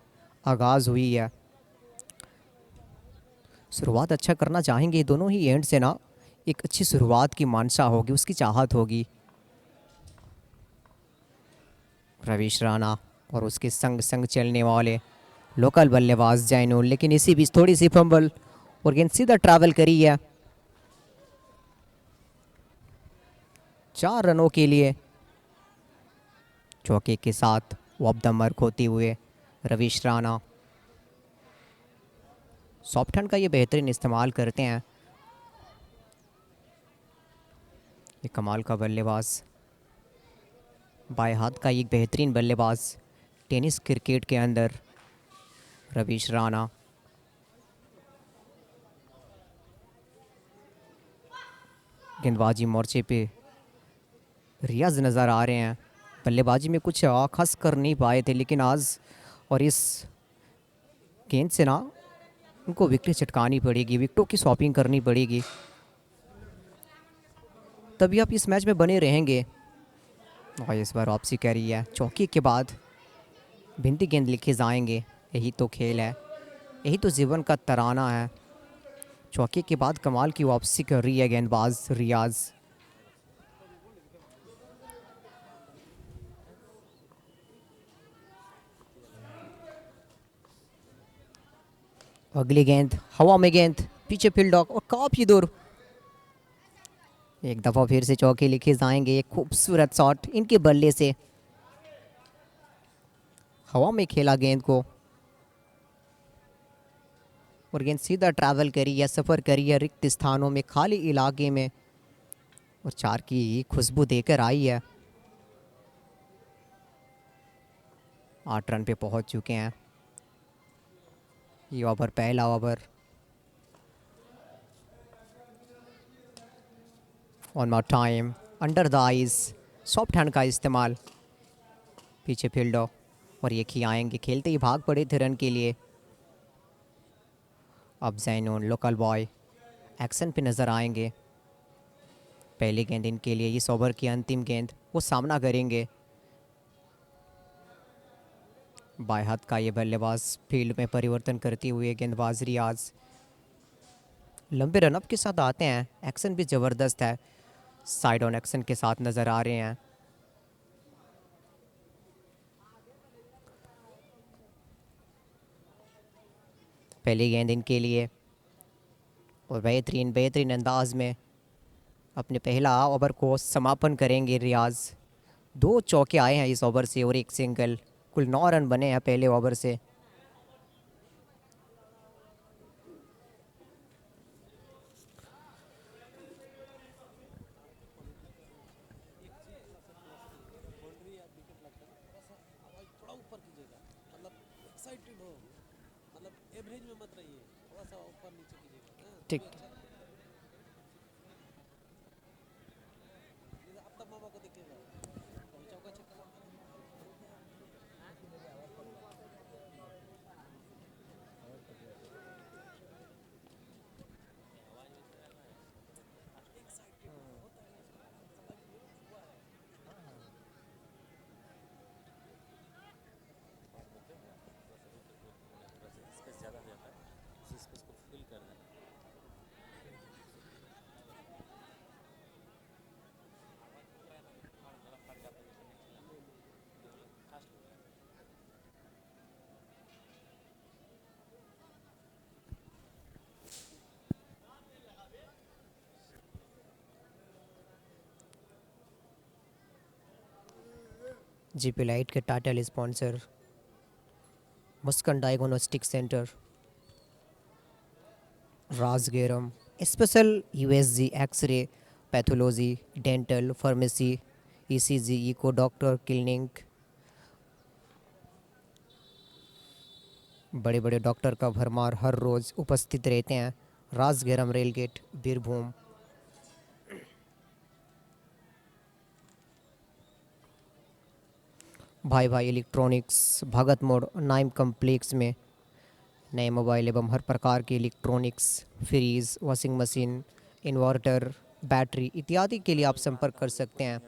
आगाज़ हुई है। शुरुआत अच्छा करना चाहेंगे दोनों ही एंड से ना, एक अच्छी शुरुआत की मानसा होगी, उसकी चाहत होगी। रवीश राणा और उसके संग संग चलने वाले लोकल बल्लेबाज जैनुल, लेकिन इसी बीच थोड़ी सी फंबल और गेंद सीधा ट्रैवल करी है 4 रनों के लिए। चौके के साथ ऑफ द मार्क होते हुए रवीश राणा सॉफ्ट हैंड का ये बेहतरीन इस्तेमाल करते हैं। ये कमाल का बल्लेबाज, बाएं हाथ का एक बेहतरीन बल्लेबाज टेनिस क्रिकेट के अंदर रवीश राणा। गेंदबाजी मोर्चे पे रियाज नज़र आ रहे हैं। बल्लेबाजी में कुछ खास कर नहीं पाए थे, लेकिन आज और इस गेंद से ना उनको विकेट चटकानी पड़ेगी, विकेटों की शॉपिंग करनी पड़ेगी, तभी आप इस मैच में बने रहेंगे। और इस बार वापसी कह रही है, चौकी के बाद भिंती गेंद लिखे जाएंगे। यही तो खेल है, यही तो जीवन का तराना है। चौके के बाद कमाल की वापसी कर रही है गेंदबाज रियाज। अगली गेंद हवा में, गेंद पीछे फील्ड और काफी दूर। एक दफ़ा फिर से चौके लिखे जाएंगे। एक खूबसूरत शॉट इनके बल्ले से, हवा में खेला गेंद को और गेंद सीधा ट्रैवल करी है, सफ़र करी है रिक्त स्थानों में, खाली इलाके में, और 4 की खुशबू देकर आई है। 8 रन पे पहुंच चुके हैं। ये ओवर, पहला over. One more time, under the eyes, soft hand का इस्तेमाल, पीछे फील्डर और ये खियाएंगे। खेलते ही भाग पड़े थे रन के लिए। अब जैनून लोकल बॉय एक्शन पे नज़र आएंगे। पहली गेंद इनके लिए, इस ओवर की अंतिम गेंद, वो सामना करेंगे। बाएं हाथ का ये बल्लेबाज फील्ड में परिवर्तन करते हुए गेंदबाज रियाज लंबे रनअप के साथ आते हैं। एक्शन भी ज़बरदस्त है, साइड ऑन एक्शन के साथ नज़र आ रहे हैं। पहली गेंद इनके लिए और बेहतरीन बेहतरीन अंदाज में अपने पहला ओवर को समापन करेंगे रियाज। 2 चौके आए हैं इस ओवर से और 1 सिंगल, कुल 9 रन बने हैं पहले ओवर से। थोड़ा ऊपर कीजिएगा, मतलब एक्साइटेड हो, मतलब एवरेज में मत रहिए, थोड़ा सा ऊपर नीचे कीजिएगा। ठीक, अब तब मामा को देखिएगा, चौका छक्का जीपी लाइट के title sponsor Muskan diagnostic centre, Rajgeram special USG X ray pathology dental pharmacy ECG echo doctor clinic. बड़े बड़े डॉक्टर का भरमार हर रोज़ उपस्थित रहते हैं। राजगेरम रेलगेट बीरभूम। भाई भाई इलेक्ट्रॉनिक्स भगत मोड़ नाइम कम्प्लेक्स में नए मोबाइल एवं हर प्रकार की electronics fridge washing machine inverter battery इत्यादि के लिए आप संपर्क कर सकते हैं।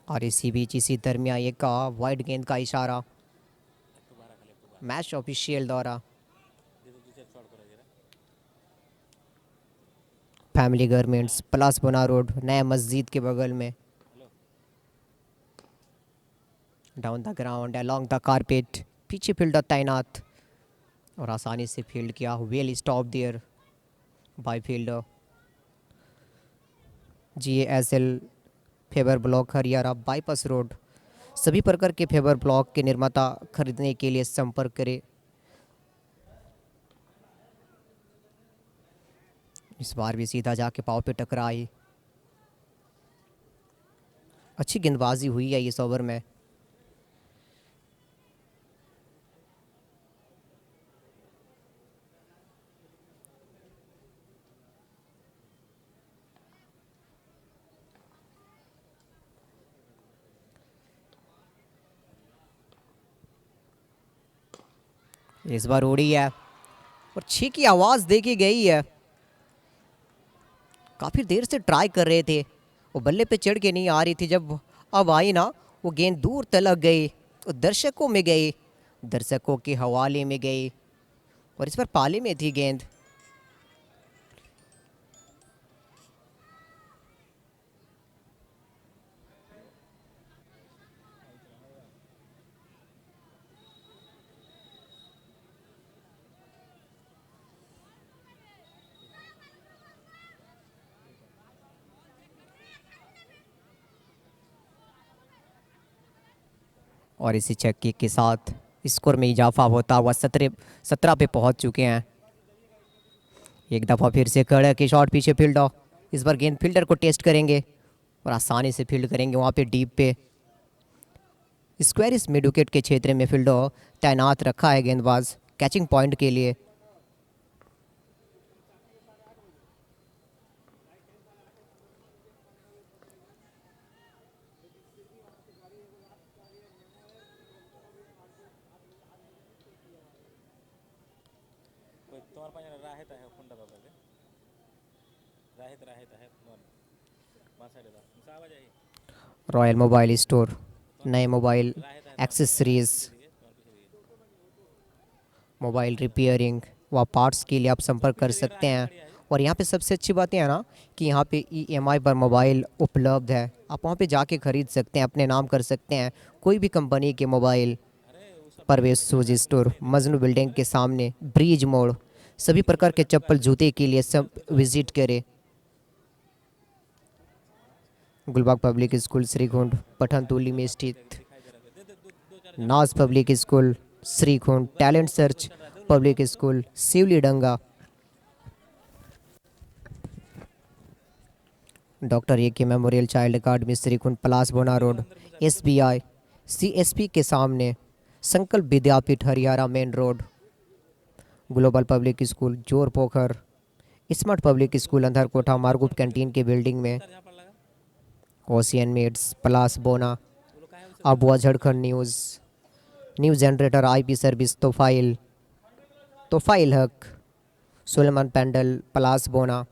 और इसी बीच इसी दरमिया एक वाइड गेंद का इशारा मैच ऑफिशियल द्वारा। फैमिली गारमेंट्स प्लास बोना रोड नया मस्जिद के बगल में। Down the ground along the carpet पीछे फील्डर तैनात और आसानी से फील्ड किया well stop there by fielder. GASL paver block Haryana bypass road. सभी प्रकार के फेबर ब्लॉक के निर्माता खरीदने के लिए संपर्क करें। इस बार भी सीधा जाके पाव पे टकराई। अच्छी गेंदबाजी हुई है इस ओवर में। इस बार उड़ी है और छह की आवाज़ देखी गई है। काफ़ी देर से ट्राई कर रहे थे, वो बल्ले पे चढ़ के नहीं आ रही थी। जब अब आई ना वो गेंद दूर तलक गई और दर्शकों में गई, दर्शकों के हवाले में गई और इस पर पाले में थी गेंद। और इसी छक्के के साथ स्कोर में इजाफा होता हुआ 17 पे पहुंच चुके हैं। एक दफ़ा फिर से कड़क के शॉट पीछे फील्डर। इस बार गेंद फील्डर को टेस्ट करेंगे और आसानी से फील्ड करेंगे वहाँ पे डीप पे। स्क्वायर इस मिड विकेट के क्षेत्र में फील्डर तैनात रखा है गेंदबाज कैचिंग पॉइंट के लिए। रॉयल मोबाइल स्टोर नए मोबाइल एक्सेसरीज मोबाइल रिपेयरिंग व पार्ट्स के लिए आप संपर्क कर सकते हैं। और यहाँ पे सबसे अच्छी बात है ना कि यहाँ पे EMI पर मोबाइल उपलब्ध है। आप वहाँ पे जाके ख़रीद सकते हैं, अपने नाम कर सकते हैं कोई भी कंपनी के मोबाइल। परवेश शूज स्टोर मजनू बिल्डिंग के सामने ब्रिज मोड़। सभी प्रकार के चप्पल जूते के लिए सब विजिट करें। गुलबाग पब्लिक स्कूल श्रीकुंड पठानतुली में स्थित Naaz public school Shrikund talent search public school Sivlidanga. Doctor AK memorial child academy Shrikund Palas Bona road SBI CSP के सामने Sankalp Vidyapeeth Haryana main road. Global public school Jorpokhar smart public school Andharkota Margup canteen के बिल्डिंग में। Ocean meds Palas Bona Abua Jharkhand news generator IP service Tofail Haq Suleman Pendal Palas Bona.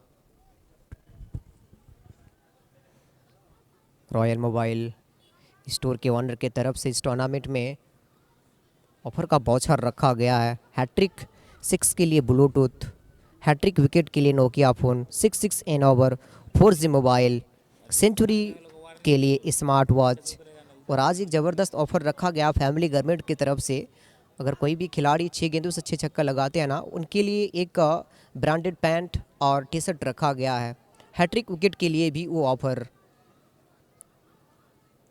Royal mobile store के owner के तरफ से इस tournament में ऑफर का बौछार रखा गया है। हैट्रिक 6 के लिए ब्लूटूथ, हैट्रिक विकेट के लिए Nokia phone 66 and over 4G mobile, century के लिए स्मार्ट वॉच। और आज एक ज़बरदस्त ऑफर रखा गया फैमिली गारमेंट की तरफ से। अगर कोई भी खिलाड़ी 6 गेंदों से 6 छक्का लगाते हैं ना, उनके लिए एक ब्रांडेड पैंट और टी शर्ट रखा गया है। हैट्रिक विकेट के लिए भी वो ऑफर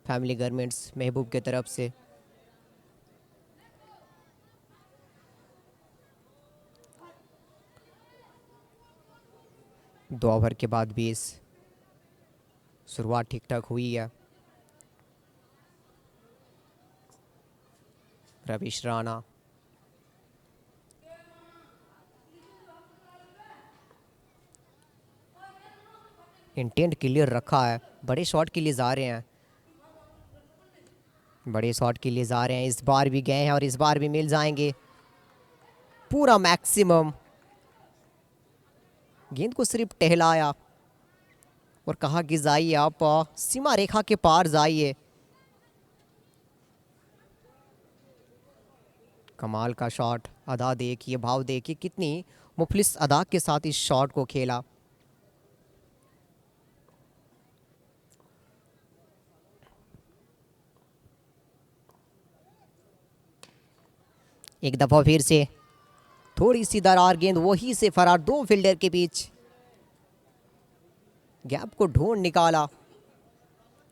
फैमिली गारमेंट्स महबूब के तरफ से। दो ओवर के बाद 20। शुरुआत ठीक ठाक हुई है। रविश राणा इंटेंट क्लियर रखा है, बड़े शॉट के लिए जा रहे हैं, बड़े शॉट के लिए जा रहे हैं। इस बार भी गए हैं और इस बार भी मिल जाएंगे पूरा मैक्सिमम। गेंद को सिर्फ टहलाया और कहा कि जाइए आप सीमा रेखा के पार जाइए। कमाल का शॉट, अदा देखिए, भाव देखिए, कितनी मुफलिस अदा के साथ इस शॉट को खेला। एक दफा फिर से थोड़ी सी दरार, गेंद वही से फरार, दो फील्डर के बीच गैप को ढूंढ निकाला।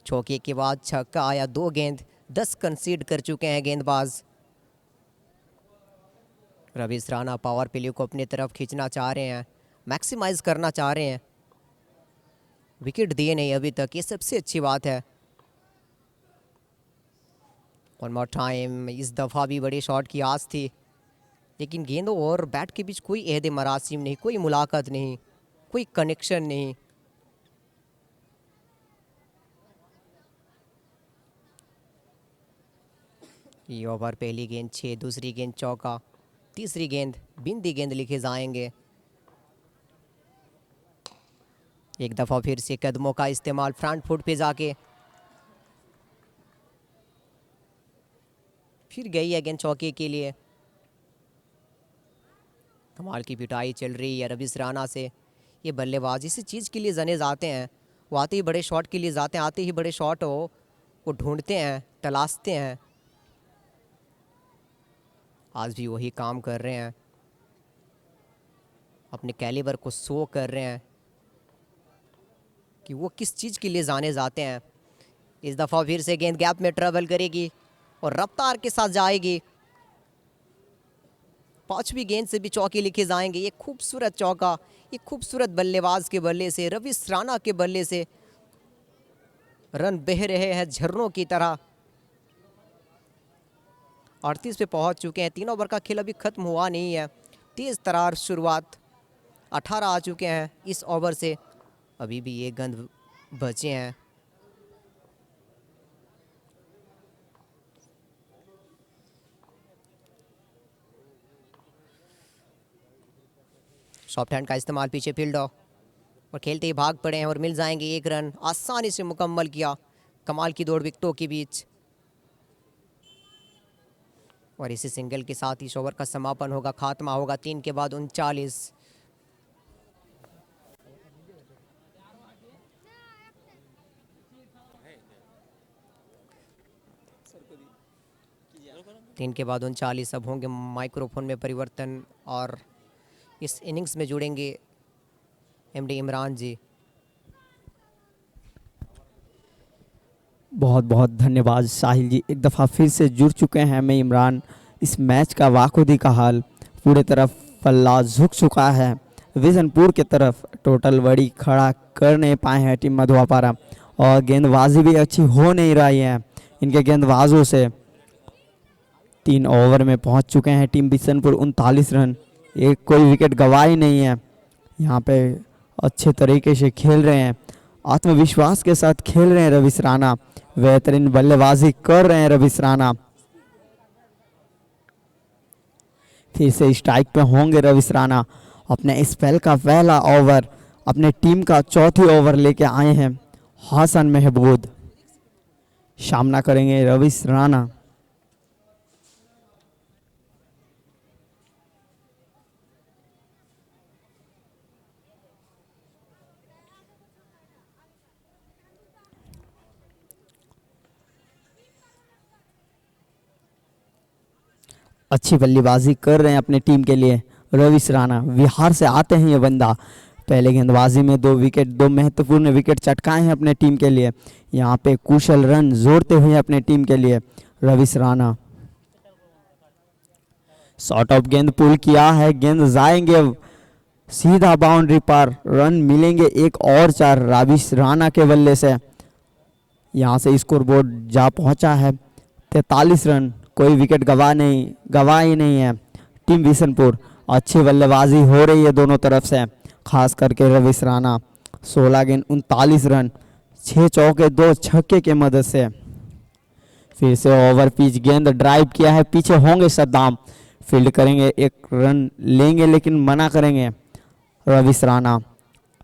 चौके के बाद छक्का आया। 2 गेंद 10 कंसीड कर चुके हैं गेंदबाज। रविश राणा पावर प्ले को अपनी तरफ खींचना चाह रहे हैं, मैक्सिमाइज करना चाह रहे हैं। विकेट दिए नहीं अभी तक, ये सबसे अच्छी बात है। वन मोर टाइम, इस दफ़ा भी बड़े शॉट की आस थी, लेकिन गेंदों और बैट के बीच कोई अहद मरासिम नहीं, कोई मुलाकात नहीं, कोई कनेक्शन नहीं। ये ओवर पहली गेंद 6, दूसरी गेंद चौका, तीसरी गेंद बिंदी गेंद लिखे जाएंगे। एक दफ़ा फिर से कदमों का इस्तेमाल फ्रंट फुट पे जाके, फिर गई है गेंद चौके के लिए। कमाल की पिटाई चल रही है रविश राणा से। ये बल्लेबाज इसी चीज़ के लिए जने जाते हैं, वो आते ही बड़े शॉट के लिए जाते हैं, आते ही बड़े शॉट हो वो ढूंढते हैं, तलाशते हैं। आज भी वही काम कर रहे हैं, अपने कैलिबर को शो कर रहे हैं कि वो किस चीज़ के लिए जाने जाते हैं। इस दफ़ा फिर से गेंद गैप में ट्रेवल करेगी और रफ्तार के साथ जाएगी। 5वीं गेंद से भी चौके लिखे जाएंगे। ये खूबसूरत चौका, ये खूबसूरत बल्लेबाज के बल्ले से, रविश राणा के बल्ले से रन बह रहे हैं झरनों की तरह। 38 पे पहुंच चुके हैं। 3 ओवर का खेल अभी ख़त्म हुआ नहीं है। तेज़ तरार शुरुआत, 18 आ चुके हैं इस ओवर से, अभी भी ये गेंद बचे हैं। सॉफ्ट हैंड का इस्तेमाल पीछे फील्ड और खेलते ही भाग पड़े हैं और मिल जाएंगे 1 रन। आसानी से मुकम्मल किया, कमाल की दौड़ विकेटों के बीच। और इसी सिंगल के साथ इस ओवर का समापन होगा, खात्मा होगा 3 के बाद 39। तीन के बाद 39। अब होंगे माइक्रोफोन में परिवर्तन और इस इनिंग्स में जुड़ेंगे एमडी इमरान जी। बहुत बहुत धन्यवाद साहिल जी, एक दफ़ा फिर से जुड़ चुके हैं मैं इमरान। इस मैच का वाकुदी का हाल, पूरे तरफ पल्ला झुक चुका है विजनपुर की तरफ। टोटल बड़ी खड़ा कर नहीं पाए हैं टीम मधुआपारा और गेंदबाजी भी अच्छी हो नहीं रही है इनके गेंदबाजों से। 3 ओवर में पहुंच चुके हैं टीम बिशनपुर। 39 रन, एक कोई विकेट गंवाई नहीं है। यहाँ पे अच्छे तरीके से खेल रहे हैं, आत्मविश्वास के साथ खेल रहे हैं रविश राणा। बेहतरीन बल्लेबाजी कर रहे हैं रविश राणा। फिर से स्ट्राइक पे होंगे रविश राणा। अपने स्पेल का पहला ओवर अपने टीम का चौथी ओवर लेके आए हैं हसन महबूद। सामना करेंगे रविश राणा। अच्छी बल्लेबाजी कर रहे हैं अपने टीम के लिए रविश राणा। बिहार से आते हैं ये बंदा, पहले गेंदबाजी में 2 विकेट, 2 महत्वपूर्ण विकेट चटकाए हैं अपने टीम के लिए। यहाँ पे कुशल रन जोड़ते हुए अपने टीम के लिए रविश राणा। शॉर्ट ऑफ गेंद पुल किया है, गेंद जाएंगे सीधा बाउंड्री पर, रन मिलेंगे एक और 4 रविश राणा के बल्ले से। यहाँ से स्कोर बोर्ड जा पहुंचा है 43 रन, कोई विकेट गवा ही नहीं है टीम बिशनपुर। अच्छी बल्लेबाजी हो रही है दोनों तरफ से, खास करके रविश राणा। 16 गेंद 39 रन, 6 चौके 2 छक्के के मदद से। फिर से ओवर पिच गेंद ड्राइव किया है, पीछे होंगे सद्दाम, फील्ड करेंगे, एक रन लेंगे लेकिन मना करेंगे रविश राणा।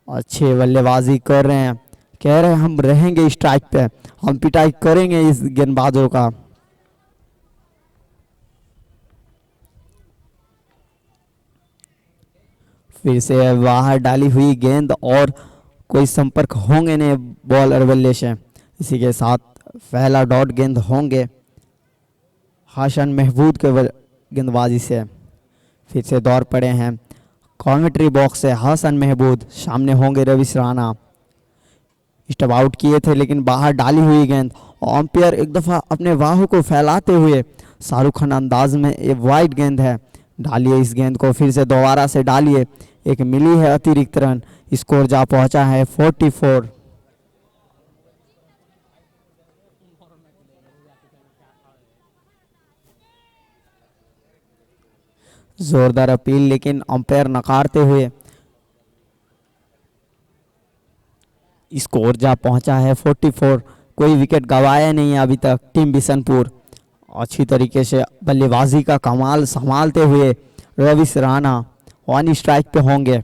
अच्छे बल्लेबाजी कर रहे हैं, कह रहे हैं हम रहेंगे स्ट्राइक पे, हम पिटाई करेंगे इस गेंदबाजों का। फिर से बाहर डाली हुई गेंद और कोई संपर्क होंगे नहीं बॉलर बल्ले से। इसी के साथ पहला डॉट गेंद होंगे हसन महबूद के गेंदबाजी से। फिर से दौड़ पड़े हैं कमेंट्री बॉक्स से हसन महबूद, सामने होंगे रविश राणा। स्टब आउट किए थे लेकिन बाहर डाली हुई गेंद, अंपायर एक दफ़ा अपने बाहों को फैलाते हुए शाहरुख खान अंदाज में ये वाइड गेंद है, डालिए इस गेंद को, फिर से दोबारा से डालिए, एक मिली है अतिरिक्त रन। स्कोर जा पहुंचा है 44। जोरदार अपील लेकिन अंपायर नकारते हुए स्कोर जा पहुंचा है 44। कोई विकेट गवाया नहीं है अभी तक टीम बिशनपुर। अच्छी तरीके से बल्लेबाजी का कमाल संभालते हुए रविश राणा 1 स्ट्राइक पे होंगे।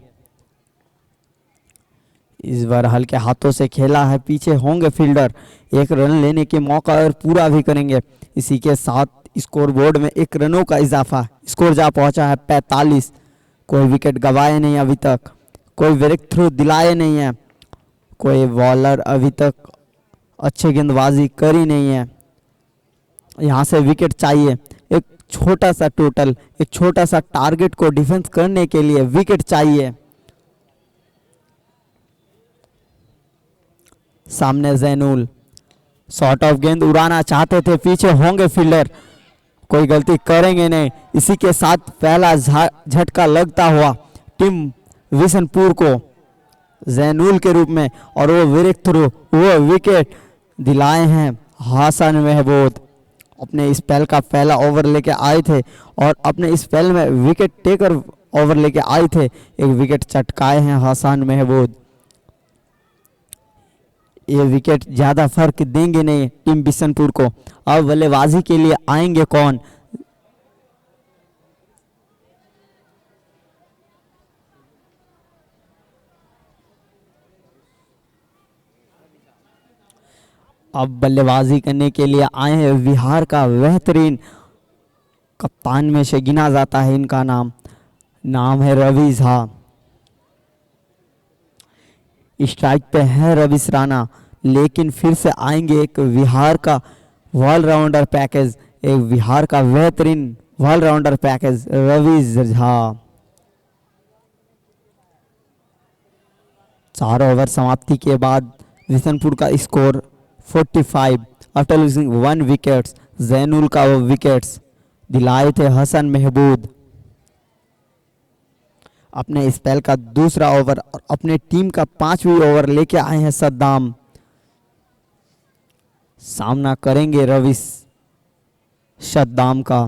इस बार हल्के हाथों से खेला है, पीछे होंगे फील्डर, एक रन लेने के मौका और पूरा भी करेंगे। इसी के साथ स्कोर बोर्ड में 1 रनों का इजाफा, स्कोर जा पहुंचा है 45। कोई विकेट गवाए नहीं अभी तक, कोई ब्रेक थ्रू दिलाए नहीं है, कोई बॉलर अभी तक अच्छे गेंदबाजी करी नहीं है। यहाँ से विकेट चाहिए, एक छोटा सा टोटल, एक छोटा सा टारगेट को डिफेंस करने के लिए विकेट चाहिए। सामने जैनुल, शॉर्ट ऑफ गेंद उड़ाना चाहते थे, पीछे होंगे फील्डर, कोई गलती करेंगे नहीं। इसी के साथ पहला झटका लगता हुआ टीम बिशनपुर को जैनुल के रूप में, और वो ब्रेक थ्रू, वो विकेट दिलाए हैं हसन महबूद। अपने स्पेल का पहला ओवर लेके आए थे और अपने स्पेल में विकेट टेकर ओवर लेके आए थे, एक विकेट चटकाए हैं हसन महबूद। ये विकेट ज़्यादा फर्क देंगे नहीं टीम बिशनपुर को। अब बल्लेबाजी के लिए आएंगे कौन? अब बल्लेबाजी करने के लिए आए हैं बिहार का बेहतरीन कप्तान में से गिना जाता है, इनका नाम है रवि झा। स्ट्राइक पे है रविश राणा, लेकिन फिर से आएंगे एक बिहार का ऑलराउंडर पैकेज, एक बिहार का बेहतरीन allrounder package Ravi Jha. 4 over समाप्ति के बाद बिशनपुर का score 45 after losing 1 wickets. Zainul का वो विकेट्स दिलाए थे हसन महबूद। अपने स्पेल का दूसरा ओवर और अपने टीम का 5वीं ओवर लेके आए हैं सद्दाम। सामना करेंगे रविश सद्दाम का।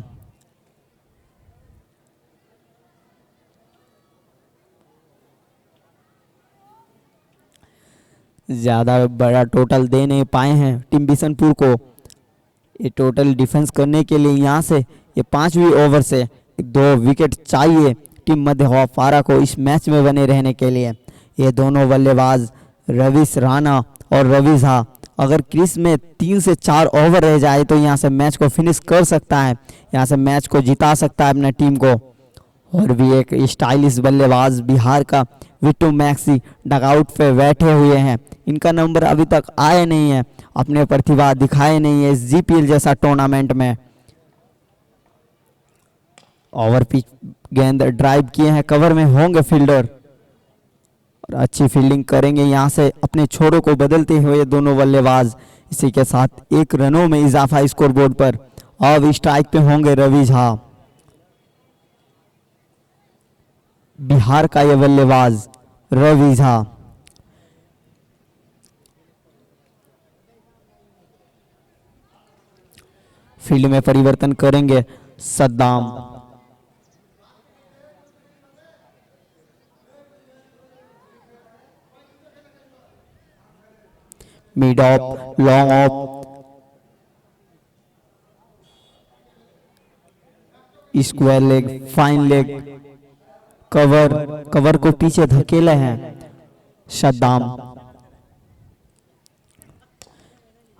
ज़्यादा बड़ा टोटल दे नहीं पाए हैं टीम बिशनपुर को। ये टोटल डिफेंस करने के लिए यहाँ से ये 5वीं ओवर से 2 विकेट चाहिए टीम मध्य हवाफारा को इस मैच में बने रहने के लिए। ये दोनों बल्लेबाज रविश राणा और रवि झा, अगर क्रीज में 3 से 4 ओवर रह जाए तो यहाँ से मैच को फिनिश कर सकता है, यहाँ से मैच को जिता सकता है अपने टीम को। और भी एक स्टाइलिश बल्लेबाज बिहार का विट्टू मैक्सी डगआउट पे बैठे हुए हैं। इनका नंबर अभी तक आए नहीं है, अपने प्रतिभा दिखाए नहीं है इस जीपीएल जैसा टूर्नामेंट में। ओवर पिच गेंद ड्राइव किए हैं, कवर में होंगे फील्डर। और अच्छी फील्डिंग करेंगे यहाँ से अपने छोरों को बदलते हुए दोनों बल्लेबाज। इसी के साथ 1 रनों में इजाफा स्कोरबोर्ड पर। अब स्ट्राइक पे होंगे रवि झा, बिहार का ये बल्लेबाज रवि झा। फील्ड में परिवर्तन करेंगे Saddam. Mid of, long off, square leg, fine leg, cover को पीछे धकेले हैं सद्दाम।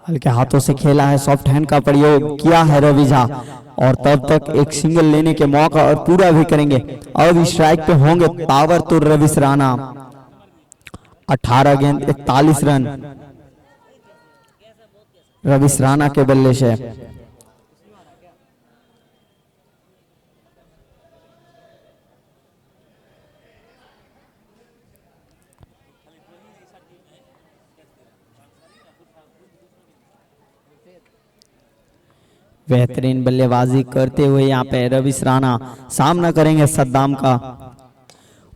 हल्के हाथों से खेला है, सॉफ्ट हैंड का प्रयोग किया है रवि झा और तब तक एक सिंगल लेने के मौका और पूरा भी करेंगे। अब स्ट्राइक पे होंगे पावर तो रवि राणा। 18 गेंद 41 रन रवि राणा के बल्ले से। बेहतरीन बल्लेबाजी करते हुए यहाँ पे रवि राणा सामना करेंगे सद्दाम का।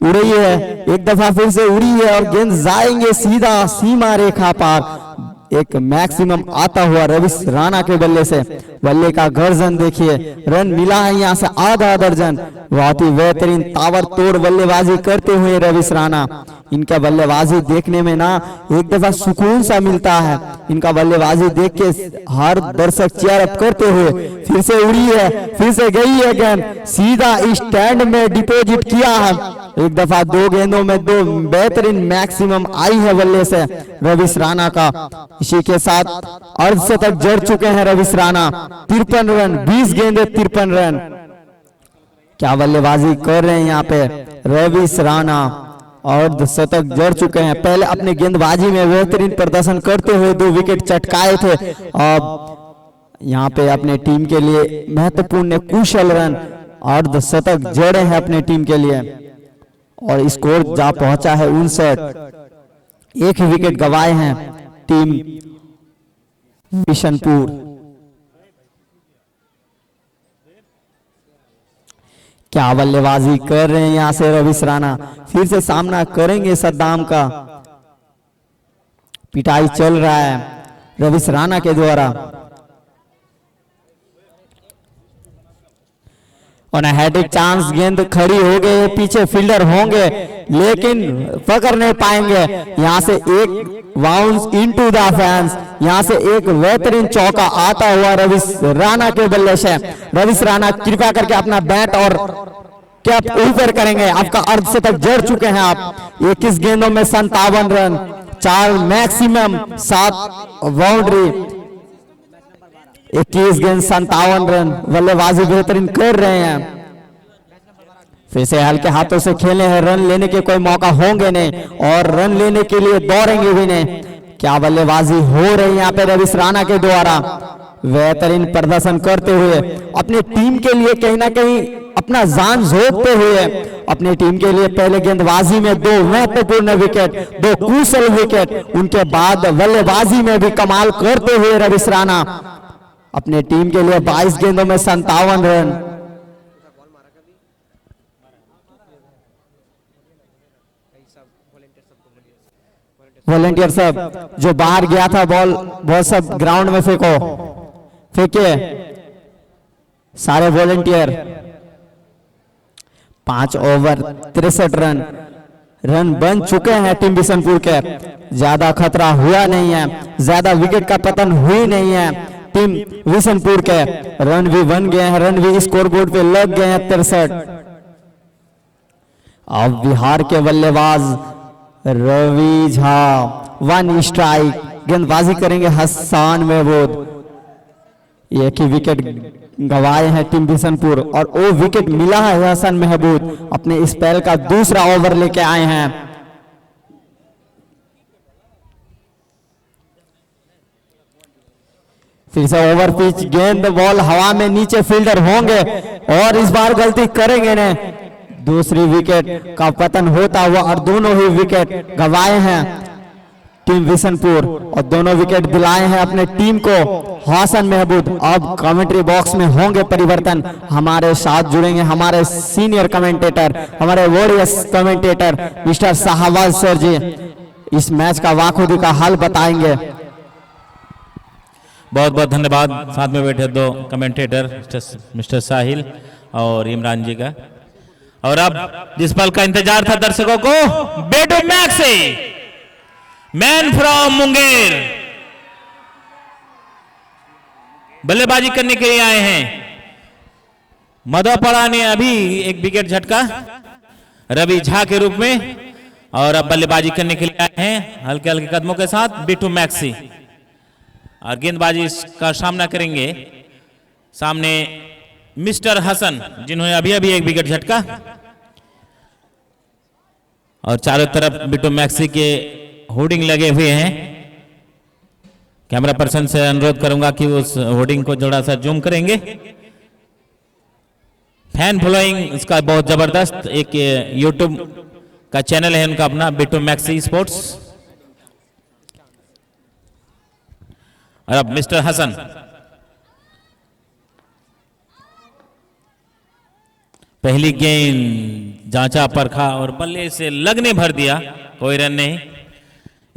उड़ी है, एक दफा फिर से उड़ी है और गेंद जाएंगे सीधा सीमा रेखा पार। एक मैक्सिमम आता हुआ रवि राणा के बल्ले से। बल्ले का गर्जन देखिए, रन मिला है यहाँ से आधा दर्जन। बहुत ही बेहतरीन ताबड़तोड़ बल्लेबाजी करते हुए रवि राणा। इनका बल्लेबाजी देखने में ना एक दफा सुकून सा मिलता है। इनका बल्लेबाजी देख के हर दर्शक चीयर अप करते हुए। फिर से उड़ी है, फिर से गई है गेंद, सीधा स्टैंड में डिपॉजिट किया है। एक दफा 2 गेंदों में 2 बेहतरीन मैक्सिमम आई है बल्ले से रवि राणा का। इसी के साथ अर्धशतक जड़ चुके हैं रवि राणा। 53 रन, 20 गेंदे 53 रन। क्या बल्लेबाजी कर रहे हैं यहाँ पे रवि राणा। अर्धशतक जड़ चुके हैं। पहले अपने गेंदबाजी में बेहतरीन प्रदर्शन करते हुए 2 विकेट चटकाए थे। अब यहाँ पे अपने टीम के लिए महत्वपूर्ण कुशल रन, अर्धशतक जड़े हैं अपने टीम के लिए और स्कोर जा पहुंचा है 59। 1 विकेट गवाए हैं टीम बिशनपुर। क्या बल्लेबाजी कर रहे हैं यहाँ से रवि राणा। फिर से सामना करेंगे सद्दाम का। पिटाई चल रहा है रवि राणा के द्वारा। और हैट्रिक चांस, गेंद खड़ी हो गई, पीछे फील्डर होंगे लेकिन पकड़ नहीं पाएंगे। यहाँ से एक बाउंस इनटू द फैंस। यहाँ से एक बेहतरीन चौका आता हुआ रवि राणा के बल्ले से। रवि राणा कृपया करके अपना बैट और कैप ऊपर करेंगे। आपका अर्धशतक जड़ चुके हैं आप। 21 गेंदों में 57 रन, 4 मैक्सिमम, 7 बाउंड्री, 21 गेंद 57 रन। बल्लेबाजी बेहतरीन कर रहे हैं। फिर से हल्के हाथों से खेले हैं, रन लेने के कोई मौका होंगे नहीं और रन लेने के लिए दौड़ेंगे भी नहीं। क्या बल्लेबाजी हो रही है यहाँ पे रवि राणा के द्वारा। बेहतरीन प्रदर्शन करते हुए अपनी टीम के लिए कहीं ना कहीं अपना जान झोंकते हुए अपनी टीम के लिए पहले गेंदबाजी में 2 महत्वपूर्ण विकेट, 2 कुशल विकेट, उनके बाद बल्लेबाजी में भी कमाल करते हुए रवि राणा अपने टीम के लिए 22 गेंदों में 57 रन। वॉलंटियर सब जो बाहर गया था बॉल सब ग्राउंड में फेंकिए सारे वॉलंटियर। 5 ओवर 63 रन बन चुके हैं टीम बिशनपुर के। ज्यादा खतरा हुआ नहीं है, ज्यादा विकेट का पतन हुई नहीं है टीम बिशनपुर के। रन भी बन गए हैं, रन भी स्कोरबोर्ड पे लग गए हैं 63। अब बिहार के बल्लेबाज रवि झा 1 स्ट्राइक। गेंदबाजी करेंगे हसन महमूद। एक ही विकेट गवाए हैं टीम बिशनपुर और वो विकेट मिला है हसन महमूद। अपने स्पेल का दूसरा ओवर लेके आए हैं। फिर से ओवर पिच गेंद, बॉल हवा में, नीचे फील्डर होंगे और इस बार गलती करेंगे नहीं। दूसरी विकेट का पतन होता हुआ और दोनों ही विकेट गंवाए हैं टीम बिशनपुर और दोनों विकेट दिलाए हैं अपने टीम को हसन महमूद। अब कमेंट्री बॉक्स में होंगे परिवर्तन, हमारे साथ जुड़ेंगे हमारे सीनियर कमेंटेटर, हमारे warriors commentator mister Shahbaz sir ji, इस मैच का वाखुदी का हल बताएंगे। बहुत बहुत धन्यवाद साथ में बैठे दो कमेंटेटर मिस्टर साहिल और इमरान जी का। और अब जिस पल का इंतजार था दर्शकों को, बेटू मैक्सी मैन फ्रॉम मुंगेर बल्लेबाजी करने के लिए आए हैं। मधोपाड़ा ने अभी एक विकेट झटका रवि झा के रूप में, और अब बल्लेबाजी करने के लिए आए हैं हल्के हल्के कदमों के साथ बेटू मैक्सी, और गेंदबाजी का सामना करेंगे सामने मिस्टर हसन जिन्होंने अभी अभी एक विकेट झटका, और चारों तरफ बेटू मैक्सी के होर्डिंग लगे हुए हैं। कैमरा पर्सन से अनुरोध करूंगा कि उस होर्डिंग को थोड़ा सा जूम करेंगे। फैन फॉलोइंग इसका बहुत जबरदस्त, एक यूट्यूब का चैनल है उनका अपना, बेटू मैक्सी स्पोर्ट्स। और अब मिस्टर हसन पहली गेंद जांचा परखा और बल्ले से लगने भर दिया, कोई रन नहीं।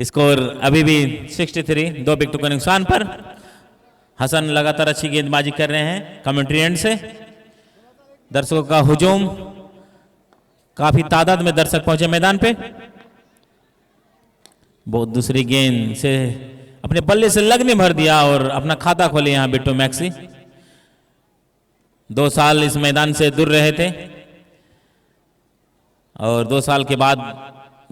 स्कोर अभी भी 63, 2 विकेटों के नुकसान पर। हसन लगातार अच्छी गेंदबाजी कर रहे हैं कमेंट्री एंड से। दर्शकों का हुजूम, काफी तादाद में दर्शक पहुंचे मैदान पे। बहुत दूसरी गेंद से अपने बल्ले से लगने भर दिया और अपना खाता खोले यहां बेटू मैक्सी। 2 साल इस मैदान से दूर रहे थे और 2 साल के बाद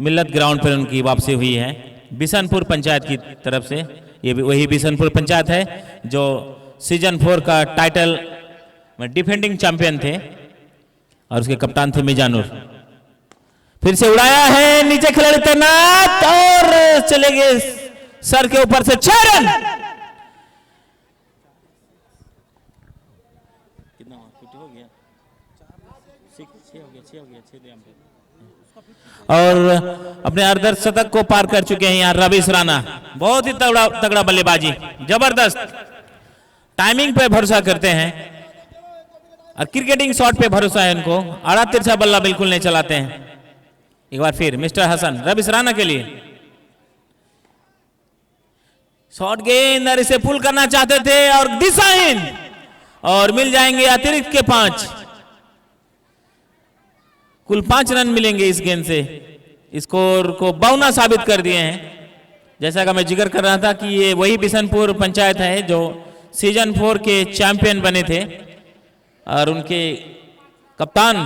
मिल्लत ग्राउंड पर उनकी वापसी हुई है बिशनपुर पंचायत की तरफ से। ये भी वही बिशनपुर पंचायत है जो सीजन 4 का टाइटल में डिफेंडिंग चैंपियन थे, और उसके कप्तान थे मिजानुर। फिर से उड़ाया है, नीचे खिलाड़ी तैनात और चले गए सर के ऊपर से 6 रन। कितना हो गया? 6 हो गया 6 और अपने अर्धशतक शतक को पार कर चुके हैं यहाँ रवीश राणा। बहुत ही तगड़ा बल्लेबाजी, जबरदस्त टाइमिंग पे भरोसा करते हैं और क्रिकेटिंग शॉट पे भरोसा है उनको। आड़ा तिरछा बल्ला बिल्कुल नहीं चलाते हैं। एक बार फिर मिस्टर हसन रवीश राणा के लिए शॉर्ट गेंद, और इसे पुल करना चाहते थे और दिशाहीन, और मिल जाएंगे अतिरिक्त के 5। कुल 5 रन मिलेंगे इस गेंद से। स्कोर को बाउना साबित कर दिए हैं। जैसा कि मैं जिक्र कर रहा था कि ये वही बिशनपुर पंचायत है जो सीजन 4 के चैंपियन बने थे, और उनके कप्तान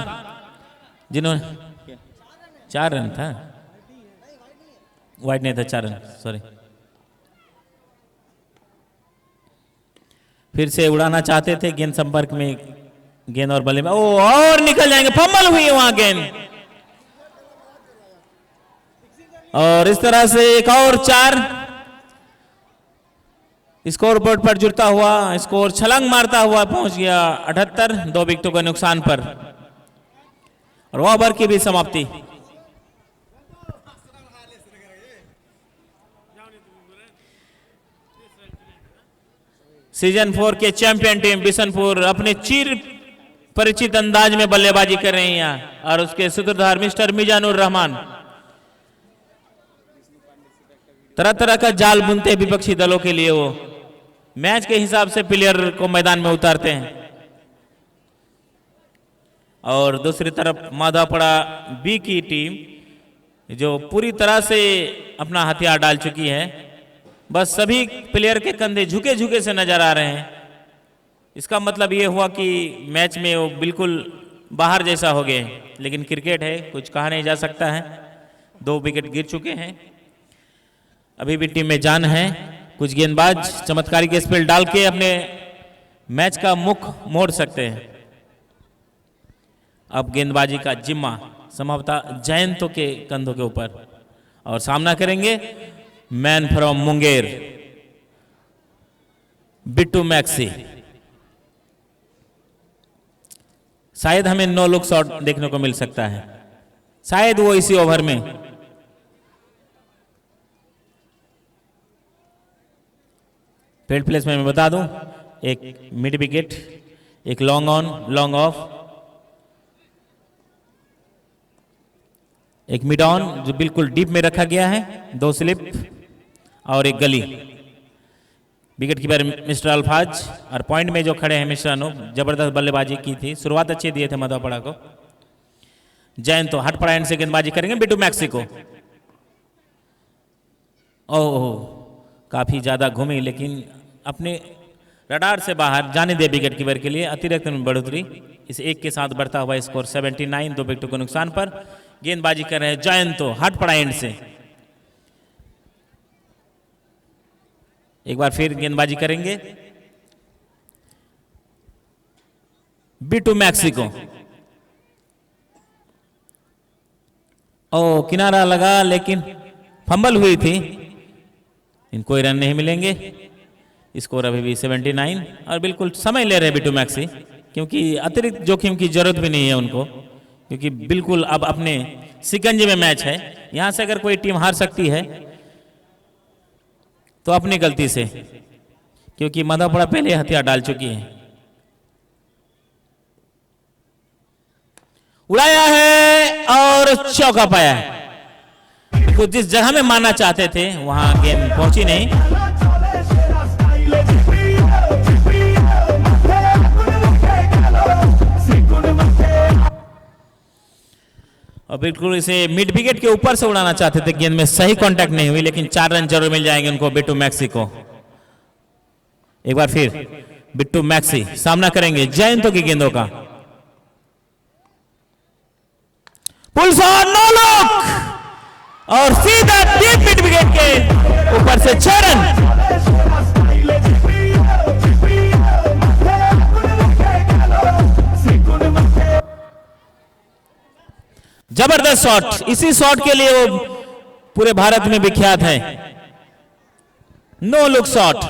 जिन्होंने 4 रन था, वाइड नहीं था, 4 रन, सॉरी। फिर से उड़ाना चाहते थे, गेंद संपर्क में गेंद और बल्ले में और निकल जाएंगे, फंबल हुई वहां गेंद, और इस तरह से एक और 4 स्कोर बोर्ड पर जुड़ता हुआ स्कोर छलांग मारता हुआ पहुंच गया 78, 2 विकेटों के नुकसान पर, और ओवर की भी समाप्ति। सीजन 4 के चैंपियन टीम बिशनपुर अपने चिर परिचित अंदाज में बल्लेबाजी कर रही हैं, और उसके सूत्रधार मिस्टर मिजानुर रहमान तरह तरह का जाल बुनते विपक्षी दलों के लिए। वो मैच के हिसाब से प्लेयर को मैदान में उतारते हैं। और दूसरी तरफ माधवपड़ा बी की टीम जो पूरी तरह से अपना हथियार डाल चुकी है। बस सभी प्लेयर के कंधे झुके झुके से नजर आ रहे हैं। इसका मतलब ये हुआ कि मैच में वो बिल्कुल बाहर जैसा हो गए, लेकिन क्रिकेट है, कुछ कहा नहीं जा सकता है। 2 विकेट गिर चुके हैं, अभी भी टीम में जान है। कुछ गेंदबाज चमत्कारी के स्पेल डाल के अपने मैच का मुख मोड़ सकते हैं। अब गेंदबाजी का जिम्मा संभवतः जयंतों के कंधों के ऊपर, और सामना करेंगे मैन फ्रॉम मुंगेर बेटू मैक्सी। शायद हमें 9 लुक शॉट देखने को मिल सकता है, शायद वो इसी ओवर में। फील्ड प्लेस में मैं बता दूं, एक मिड विकेट, एक लॉन्ग ऑन लॉन्ग ऑफ, एक मिड ऑन जो बिल्कुल डीप में रखा गया है, 2 स्लिप और एक गली। विकेट कीपर मिस्टर अल्फाज और पॉइंट में जो खड़े हैं मिस्टर अनूप। जबरदस्त बल्लेबाजी की थी, शुरुआत अच्छी दिए थे मधुपड़ा को। जैन तो हट पड़ा एंड से गेंदबाजी करेंगे बिट्टू मैक्सिको। ओह, काफी ज्यादा घूमी लेकिन अपने रडार से बाहर जाने दे विकेट कीपर के लिए। अतिरिक्त में बढ़ोतरी, इस एक के साथ बढ़ता हुआ स्कोर 79, 2 विकेटों के नुकसान पर। गेंदबाजी कर रहे हैं जैन तो हट पड़ा एंड से। एक बार फिर गेंदबाजी करेंगे बिट्टू मैक्सिको। ओ, किनारा लगा लेकिन फंबल हुई थी, इनको कोई रन नहीं मिलेंगे। स्कोर अभी भी 79 और बिल्कुल समय ले रहे बिट्टू मैक्सी, क्योंकि अतिरिक्त जोखिम की जरूरत भी नहीं है उनको, क्योंकि बिल्कुल अब अपने सिकंजे में मैच है। यहां से अगर कोई टीम हार सकती है तो अपनी गलती से, क्योंकि मधुपड़ा पहले हथियार डाल चुकी है। उड़ाया है और चौका पाया है। तो जिस जगह में मारना चाहते थे वहां गेंद पहुंची नहीं। और बिल्कुल इसे मिड विकेट के ऊपर से उड़ाना चाहते थे, गेंद में सही कांटेक्ट नहीं हुई, लेकिन 4 रन जरूर मिल जाएंगे उनको बिट्टू मैक्सी को। एक बार फिर बिट्टू मैक्सी सामना करेंगे जयंतो की गेंदों का। पुल शॉट, नो लुक और सीधा डीप मिड विकेट के ऊपर से 6 रन। जबरदस्त शॉट, इसी शॉट के लिए वो पूरे भारत में विख्यात है। नो लुक शॉट,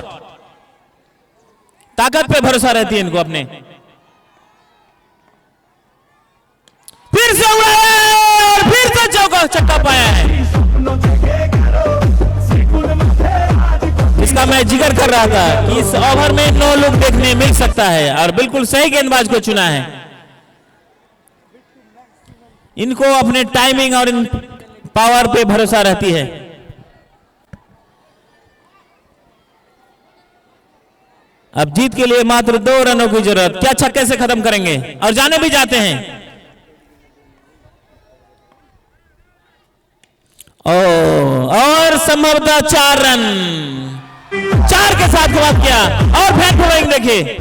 ताकत पे भरोसा रहती है इनको अपने। फिर से उड़ाया और फिर से चौका छक्का पाया है। इसका मैं जिक्र कर रहा था कि इस ओवर में नो लुक देखने मिल सकता है और बिल्कुल सही गेंदबाज को चुना है। इनको अपने टाइमिंग और इन पावर पे भरोसा रहती है। अब जीत के लिए मात्र 2 रनों की जरूरत, क्या छक्के से खत्म करेंगे और जाने भी जाते हैं। और संभवतः 4 रन, 4 के साथ बात किया और फैन फॉलोइंग देखिए।